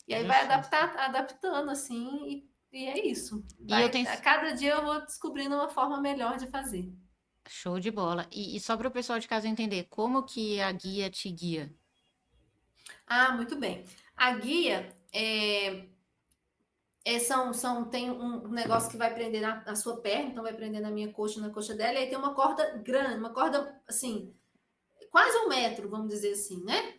E aí vai Justiça. adaptando, assim, e é isso. E eu Vai, tenho a cada dia eu vou descobrindo uma forma melhor de fazer. show de bola. E só para o pessoal de casa entender, como que a guia te guia? Ah, muito bem. A guia tem um negócio que vai prender na sua perna, então vai prender na minha coxa, na coxa dela, e aí tem uma corda grande, uma corda assim, quase 1 metro, vamos dizer assim, né?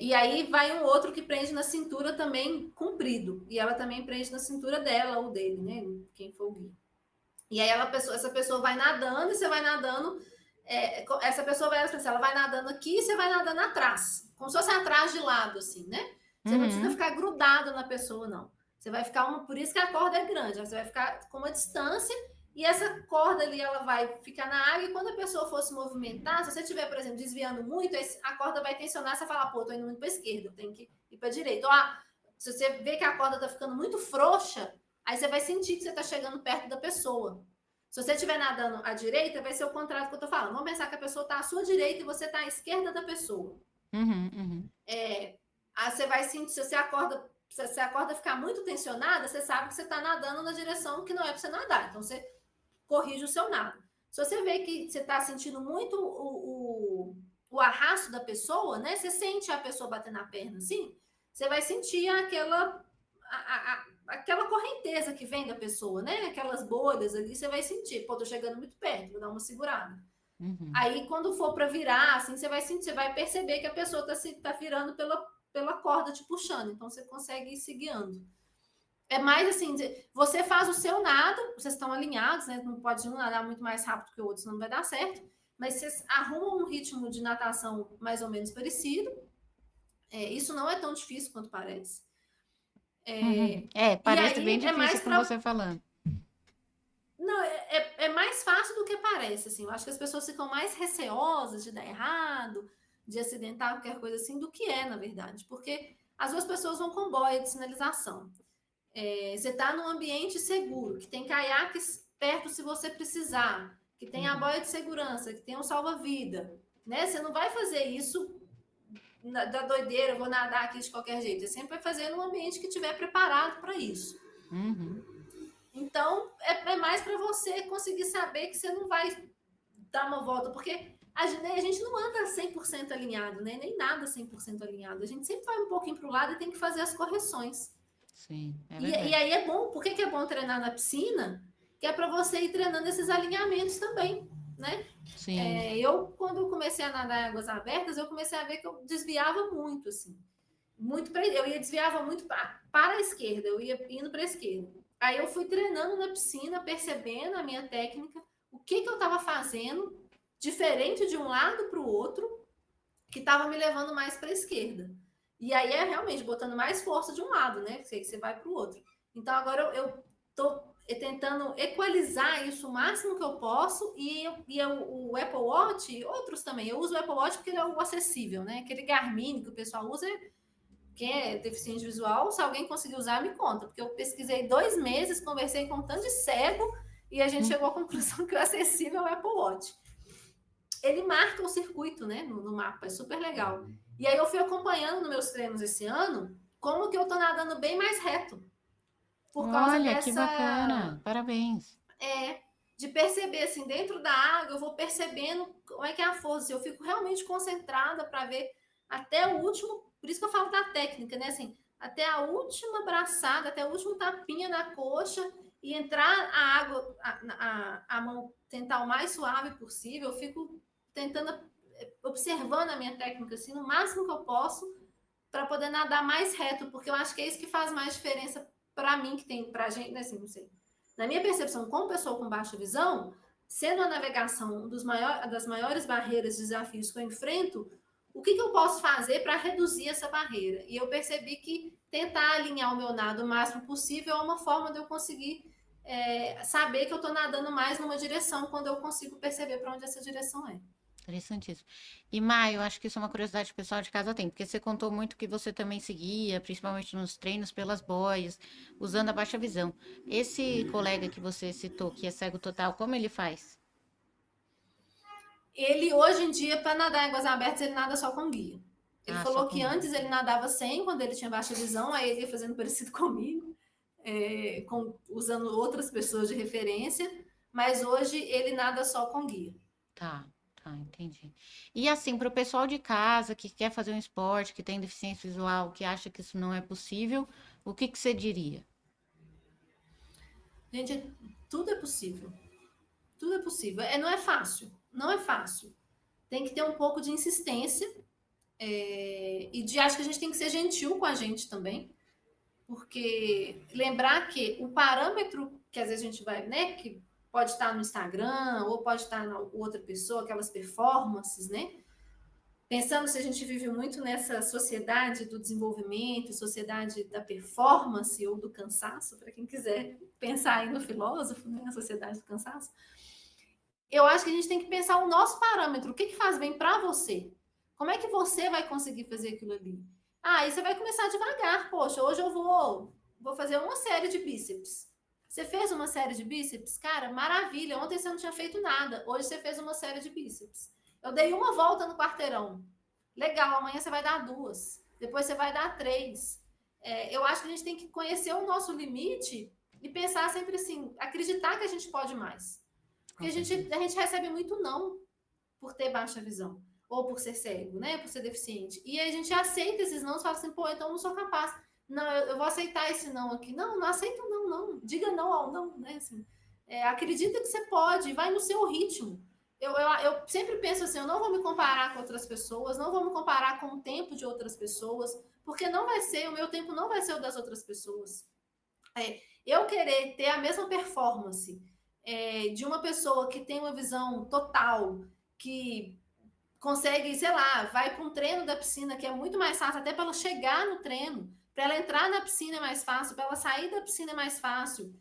E aí vai um outro que prende na cintura também comprido, e ela também prende na cintura dela ou dele, né? Quem for o guia. E aí essa pessoa vai nadando e você vai nadando. Essa pessoa ela vai nadando aqui e você vai nadando atrás, como se fosse atrás de lado, assim, né? Você não precisa Uhum. ficar grudado na pessoa, não. Você vai ficar por isso que a corda é grande, você vai ficar com uma distância e essa corda ali ela vai ficar na água e quando a pessoa for se movimentar, se você estiver, por exemplo, desviando muito, a corda vai tensionar, você fala, pô, tô indo muito para a esquerda, tem que ir para a direita. Ou, se você vê que a corda tá ficando muito frouxa, aí você vai sentir que você está chegando perto da pessoa. Se você estiver nadando à direita, vai ser o contrário do que eu estou falando. Vamos pensar que a pessoa está à sua direita e você está à esquerda da pessoa. Uhum, uhum. Aí você vai sentir, se a corda ficar muito tensionada, você sabe que você está nadando na direção que não é para você nadar. Então você corrige o seu nado. Se você vê que você está sentindo muito o arrasto da pessoa, né? Você sente a pessoa bater na perna assim, você vai sentir aquela correnteza que vem da pessoa, né? Aquelas bolhas ali, você vai sentir. Pô, tô chegando muito perto, vou dar uma segurada. Uhum. Aí, quando for para virar, assim, você vai sentir, você vai perceber que a pessoa tá virando pela corda te puxando. Então, você consegue ir se guiando. É mais assim, você faz o seu nado, vocês estão alinhados, né? Não pode um nadar muito mais rápido que o outro, senão não vai dar certo. Mas vocês arrumam um ritmo de natação mais ou menos parecido. Isso não é tão difícil quanto parece. Uhum. E Parece bem aí é difícil mais com para. você falando. Não, é mais fácil do que parece, assim. Eu acho que as pessoas ficam mais receosas de dar errado, de acidentar, qualquer coisa assim, do que na verdade. Porque as duas pessoas vão com boia de sinalização. Você está num ambiente seguro, que tem caiaques perto se você precisar, que tem a Uhum. boia de segurança, que tem um salva-vida. Né? Você não vai fazer isso da doideira, eu vou nadar aqui de qualquer jeito. Você sempre vai fazer num ambiente que estiver preparado para isso. Uhum. Então, é mais para você conseguir saber que você não vai dar uma volta, porque a gente não anda 100% alinhado, né? Nem nada 100% alinhado. A gente sempre vai um pouquinho para o lado e tem que fazer as correções. Sim, é E verdade. aí é bom, por que é bom treinar na piscina? Que é para você ir treinando esses alinhamentos também, né? Sim. Quando eu comecei a nadar em águas abertas, eu comecei a ver que eu desviava muito, assim. Desviava muito para a esquerda, eu ia indo para a esquerda. Aí eu fui treinando na piscina, percebendo a minha técnica, o que eu estava fazendo diferente de um lado para o outro, que estava me levando mais para a esquerda. E aí é realmente botando mais força de um lado, né? Que você vai para o outro. Então agora eu tô tentando equalizar isso o máximo que eu posso, o Apple Watch, outros também, eu uso o Apple Watch porque ele é o acessível, né? Aquele Garmin que o pessoal usa, quem é deficiente visual, se alguém conseguir usar, me conta, porque eu pesquisei 2 meses, conversei com um tanto de cego, e a gente Hum. chegou à conclusão que o acessível é o Apple Watch. Ele marca o circuito, né, no mapa, é super legal. E aí eu fui acompanhando nos meus treinos esse ano, como que eu tô nadando bem mais reto, por causa Olha, que dessa, bacana. Parabéns. de perceber, assim, dentro da água, eu vou percebendo como é que é a força, eu fico realmente concentrada para ver até o último, por isso que eu falo da técnica, né, assim, até a última braçada, até o último tapinha na coxa, e entrar a água, a mão, tentar o mais suave possível, eu fico tentando, observando a minha técnica, assim, no máximo que eu posso, para poder nadar mais reto, porque eu acho que é isso que faz mais diferença para mim, que tem para a gente, né, assim, não sei. Na minha percepção, como pessoa com baixa visão, sendo a navegação das maiores barreiras, desafios que eu enfrento, o que eu posso fazer para reduzir essa barreira? E eu percebi que tentar alinhar o meu nado o máximo possível é uma forma de eu conseguir saber que eu estou nadando mais numa direção quando eu consigo perceber para onde essa direção é. Interessantíssimo. E, Maio, eu acho que isso é uma curiosidade que o pessoal de casa tem, porque você contou muito que você também seguia, principalmente nos treinos, pelas boias, usando a baixa visão. Esse colega que você citou, que é cego total, como ele faz? Ele, hoje em dia, para nadar em águas abertas, ele nada só com guia. Ele Ah, só falou que com guia. antes ele nadava sem, quando ele tinha baixa visão, aí ele ia fazendo parecido comigo, usando outras pessoas de referência, mas hoje ele nada só com guia. Tá, tá, entendi. E assim, para o pessoal de casa que quer fazer um esporte, que tem deficiência visual, que acha que isso não é possível, o que que você diria? Gente, tudo é possível. Tudo é possível. Não é fácil. Não é fácil. Tem que ter um pouco de insistência, acho que a gente tem que ser gentil com a gente também, porque lembrar que o parâmetro que às vezes a gente vai, né, que pode estar no Instagram ou pode estar na outra pessoa, aquelas performances, né? Pensando se a gente vive muito nessa sociedade do desenvolvimento, sociedade da performance ou do cansaço, para quem quiser pensar aí no filósofo, né, na sociedade do cansaço, eu acho que a gente tem que pensar o nosso parâmetro, o que faz bem para você? Como é que você vai conseguir fazer aquilo ali? Ah, aí você vai começar devagar. Poxa, hoje eu vou fazer uma série de bíceps. Você fez uma série de bíceps? Cara, maravilha. Ontem você não tinha feito nada. Hoje você fez uma série de bíceps. Eu dei uma volta no quarteirão. Legal, amanhã você vai dar 2. Depois você vai dar 3. Eu acho que a gente tem que conhecer o nosso limite e pensar sempre assim, acreditar que a gente pode mais. Porque Com certeza. a gente recebe muito não por ter baixa visão, ou por ser cego, né? Por ser deficiente. E a gente aceita esses não e fala assim, pô, então eu não sou capaz. Não, eu vou aceitar esse não aqui. Não, não aceita não, não. Diga não ao não, né? Assim, acredita que você pode, vai no seu ritmo. Eu sempre penso assim, eu não vou me comparar com outras pessoas, não vou me comparar com o tempo de outras pessoas, porque não vai ser, o meu tempo não vai ser o das outras pessoas. Eu querer ter a mesma performance de uma pessoa que tem uma visão total, que consegue, sei lá, vai para um treino da piscina, que é muito mais fácil, até para ela chegar no treino, para ela entrar na piscina é mais fácil, para ela sair da piscina é mais fácil,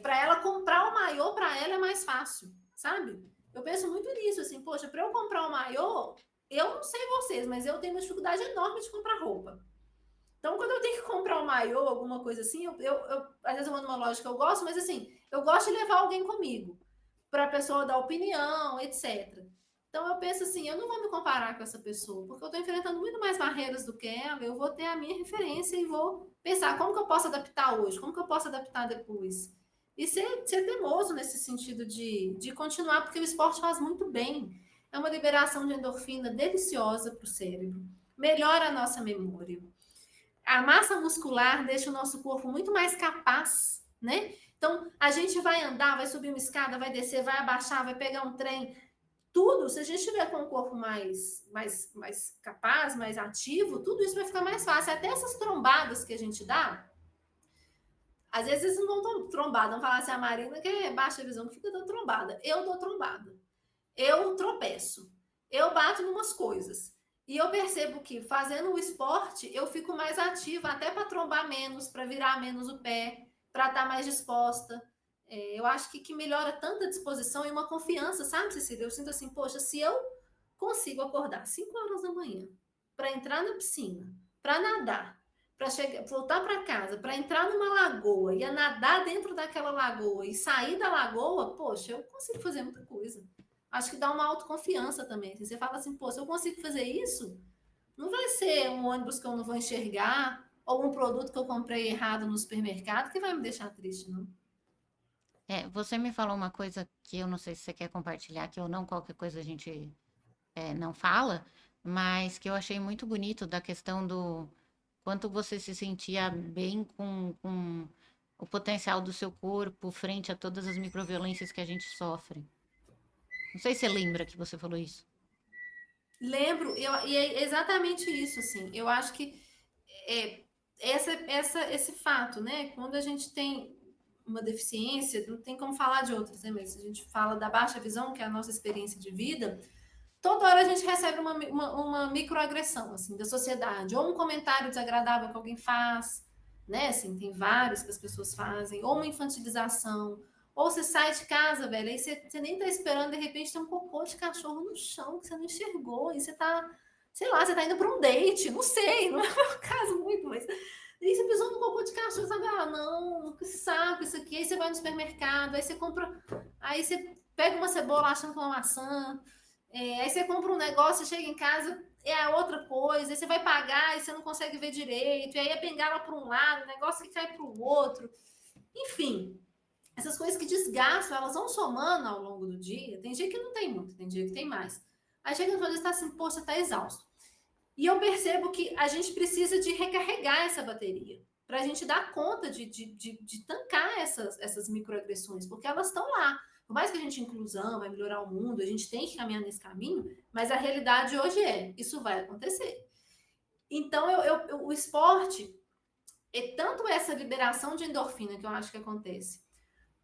para ela comprar o maiô, para ela é mais fácil, sabe? Eu penso muito nisso, assim, poxa, para eu comprar o maiô, eu não sei vocês, mas eu tenho uma dificuldade enorme de comprar roupa. Então, quando eu tenho que comprar um maiô, alguma coisa assim, às vezes eu vou numa loja que eu gosto, mas assim, eu gosto de levar alguém comigo, para a pessoa dar opinião, etc. Então, eu penso assim, eu não vou me comparar com essa pessoa, porque eu estou enfrentando muito mais barreiras do que ela, eu vou ter a minha referência e vou pensar como que eu posso adaptar hoje, como que eu posso adaptar depois. E ser teimoso nesse sentido de continuar, porque o esporte faz muito bem. É uma liberação de endorfina deliciosa para o cérebro, melhora a nossa memória. A massa muscular deixa o nosso corpo muito mais capaz, né? Então, a gente vai andar, vai subir uma escada, vai descer, vai abaixar, vai pegar um trem, tudo, se a gente tiver com o corpo mais capaz, mais ativo, tudo isso vai ficar mais fácil. Até essas trombadas que a gente dá, às vezes não dão trombada, vão falar assim, a Marina que é baixa visão, que fica dando trombada. Eu dou trombada. Eu tropeço. Eu bato em umas coisas. E eu percebo que fazendo o esporte, eu fico mais ativa, até para trombar menos, para virar menos o pé, para estar mais disposta. Eu acho que melhora tanta disposição e uma confiança, sabe, Cecília? Eu sinto assim, poxa, se eu consigo acordar 5 horas da manhã para entrar na piscina, para nadar, para voltar para casa, para entrar numa lagoa e a nadar dentro daquela lagoa e sair da lagoa, poxa, eu consigo fazer muita coisa. Acho que dá uma autoconfiança também. Você fala assim, pô, se eu consigo fazer isso, não vai ser um ônibus que eu não vou enxergar ou um produto que eu comprei errado no supermercado que vai me deixar triste, não. Você me falou uma coisa que eu não sei se você quer compartilhar, que ou não, qualquer coisa a gente não fala, mas que eu achei muito bonito da questão do quanto você se sentia bem com o potencial do seu corpo frente a todas as microviolências que a gente sofre. Não sei se você lembra que você falou isso. Lembro, e é exatamente isso, assim. Eu acho que é, esse fato, né? Quando a gente tem uma deficiência, não tem como falar de outras, né? Mas se a gente fala da baixa visão, que é a nossa experiência de vida, toda hora a gente recebe uma microagressão, assim, da sociedade, ou um comentário desagradável que alguém faz, né? Assim, tem vários que as pessoas fazem, ou uma infantilização, ou você sai de casa, velho, aí você nem tá esperando, de repente tem um cocô de cachorro no chão que você não enxergou, e você tá, sei lá, você tá indo para um date, não sei, não é o caso muito, mas aí você pisou no cocô de cachorro, sabe? Ah, não, que saco isso aqui. Aí você vai no supermercado, aí você compra, aí você pega uma cebola achando que é uma maçã, aí você compra um negócio, chega em casa, é a outra coisa, aí você vai pagar e você não consegue ver direito, e aí é bengala para um lado, negócio que cai para o outro. Enfim, essas coisas que desgastam, elas vão somando ao longo do dia. Tem dia que não tem muito, tem dia que tem mais. Aí chega no final, você está assim, pô, você está exausto. E eu percebo que a gente precisa de recarregar essa bateria para a gente dar conta de tancar essas microagressões, porque elas estão lá. Por mais que a gente inclusão, vai melhorar o mundo, a gente tem que caminhar nesse caminho, mas a realidade hoje isso vai acontecer. Então, o esporte é tanto essa liberação de endorfina que eu acho que acontece,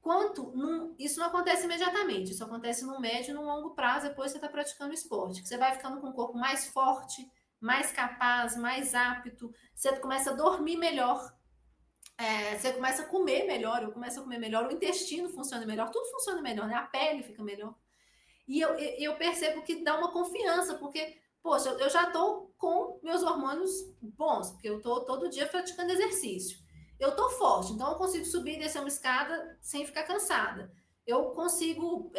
quanto isso não acontece imediatamente, isso acontece no médio e no longo prazo, depois você está praticando esporte, que você vai ficando com o corpo mais forte, mais capaz, mais apto, você começa a dormir melhor, você começa a comer melhor, eu começo a comer melhor, o intestino funciona melhor, tudo funciona melhor, né? A pele fica melhor. E eu percebo que dá uma confiança, porque, poxa, eu já estou com meus hormônios bons, porque eu estou todo dia praticando exercício. Eu estou forte, então eu consigo subir e descer uma escada sem ficar cansada. Eu consigo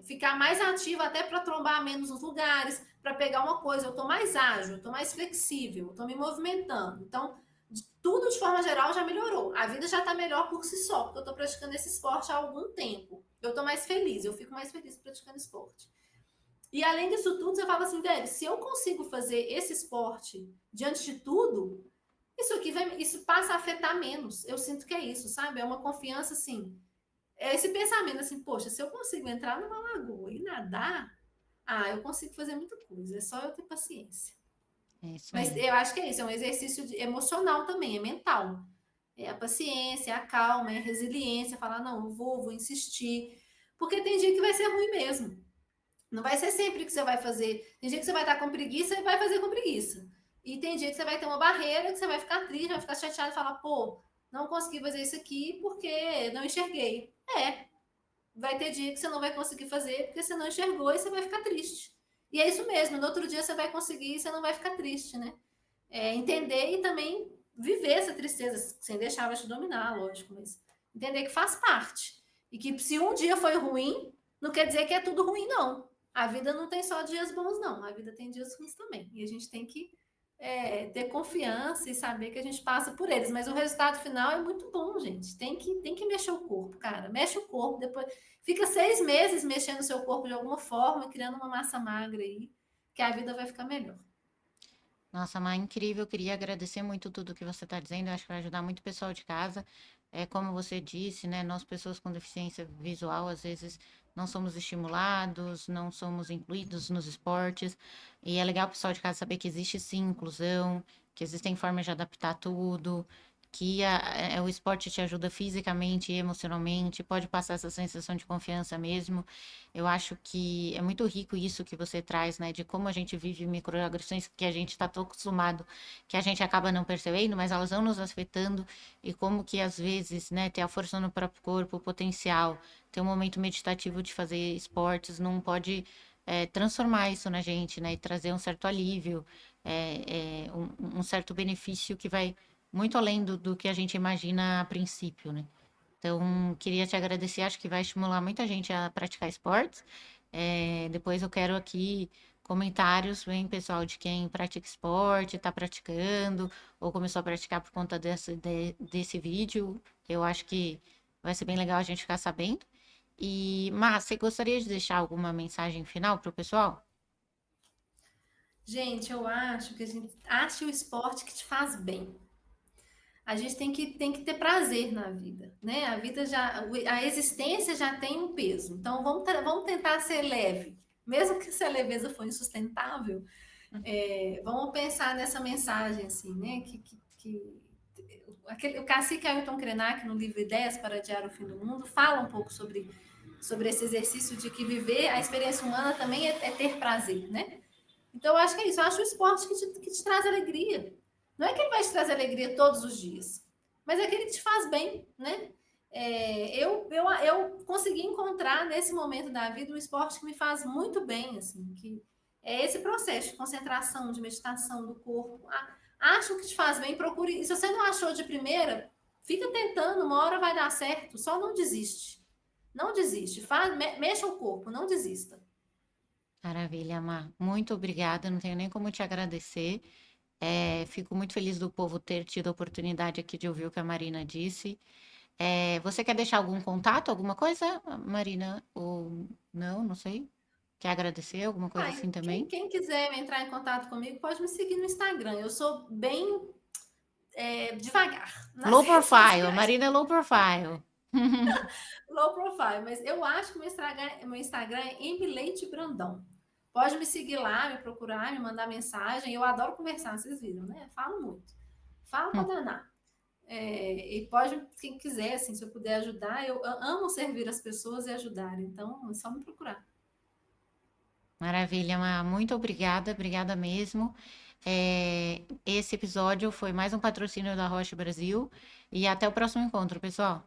ficar mais ativa até para trombar menos nos lugares, para pegar uma coisa. Eu estou mais ágil, estou mais flexível, estou me movimentando. Então, tudo de forma geral já melhorou. A vida já está melhor por si só, porque eu estou praticando esse esporte há algum tempo. Eu estou mais feliz, eu fico mais feliz praticando esporte. E além disso tudo, você fala assim, velho, se eu consigo fazer esse esporte diante de tudo, isso passa a afetar menos. Eu sinto que é isso, sabe? É uma confiança assim. É esse pensamento assim, poxa, se eu consigo entrar numa lagoa e nadar, eu consigo fazer muita coisa. É só eu ter paciência. É isso Mas aí. eu acho que é isso, é um exercício emocional também, é mental. É a paciência, é a calma, é a resiliência, falar, não, eu vou insistir. Porque tem dia que vai ser ruim mesmo. Não vai ser sempre que você vai fazer. Tem dia que você vai estar com preguiça e vai fazer com preguiça. E tem dia que você vai ter uma barreira, que você vai ficar triste, vai ficar chateado e falar, pô, não consegui fazer isso aqui porque não enxerguei. Vai ter dia que você não vai conseguir fazer porque você não enxergou e você vai ficar triste. E é isso mesmo, no outro dia você vai conseguir e você não vai ficar triste, né? Entender e também viver essa tristeza, sem deixar ela te dominar, lógico, mas entender que faz parte. E que se um dia foi ruim, não quer dizer que é tudo ruim, não. A vida não tem só dias bons, não. A vida tem dias ruins também. E a gente tem que ter confiança e saber que a gente passa por eles. Mas o resultado final é muito bom, gente. Tem que mexer o corpo, cara. Mexe o corpo, depois fica 6 meses mexendo o seu corpo de alguma forma, criando uma massa magra aí, que a vida vai ficar melhor. Nossa, Má, incrível. Eu queria agradecer muito tudo que você está dizendo. Eu acho que vai ajudar muito o pessoal de casa. É como você disse, né? Nós, pessoas com deficiência visual, às vezes não somos estimulados, não somos incluídos nos esportes. E é legal o pessoal de casa saber que existe sim inclusão, que existem formas de adaptar tudo. que o esporte te ajuda fisicamente e emocionalmente, pode passar essa sensação de confiança mesmo. Eu acho que é muito rico isso que você traz, né, de como a gente vive microagressões que a gente está tão acostumado, que a gente acaba não percebendo, mas elas vão nos afetando e como que às vezes, né, ter a força no próprio corpo, o potencial, ter um momento meditativo de fazer esportes, não pode transformar isso na gente, né, e trazer um certo alívio, um certo benefício que vai muito além do que a gente imagina a princípio, né? Então, queria te agradecer, acho que vai estimular muita gente a praticar esportes. Depois eu quero aqui comentários, bem, pessoal, de quem pratica esporte, está praticando, ou começou a praticar por conta desse vídeo. Eu acho que vai ser bem legal a gente ficar sabendo. Mas, você gostaria de deixar alguma mensagem final para o pessoal? Gente, eu acho que a gente ache o esporte que te faz bem. A gente tem que ter prazer na vida, né? A vida já, a existência já tem um peso. Então vamos tentar ser leve, mesmo que se a leveza for insustentável. Vamos pensar nessa mensagem assim, né? O cacique Ailton Krenak, no livro Ideias para Adiar o Fim do Mundo, fala um pouco sobre esse exercício de que viver a experiência humana também é ter prazer, né? Então, eu acho que é isso. Eu acho o esporte que te traz alegria. Não é que ele vai te trazer alegria todos os dias, mas é aquele que te faz bem, né? Eu consegui encontrar nesse momento da vida um esporte que me faz muito bem, assim, que é esse processo de concentração, de meditação do corpo. Acha o que te faz bem, procure. E se você não achou de primeira, fica tentando, uma hora vai dar certo. Só não desiste. Não desiste. Mexa o corpo, não desista. Maravilha, Mar. Muito obrigada. Não tenho nem como te agradecer. Fico muito feliz do povo ter tido a oportunidade aqui de ouvir o que a Marina disse. Você quer deixar algum contato, alguma coisa, Marina? Ou não, não sei. Quer agradecer, alguma coisa Ah, assim quem, também? quem quiser entrar em contato comigo pode me seguir no Instagram. Eu sou bem devagar nas Low redes profile, a sociais, Marina é low profile. low profile, mas eu acho que meu Instagram é Emileite Brandão. Pode me seguir lá, me procurar, me mandar mensagem. Eu adoro conversar, vocês viram, né? Falo muito. Falo para danar. E pode, quem quiser, assim, se eu puder ajudar, eu amo servir as pessoas e ajudar. Então, é só me procurar. Maravilha, Mar. Muito obrigada, obrigada mesmo. Esse episódio foi mais um patrocínio da Roche Brasil. E até o próximo encontro, pessoal.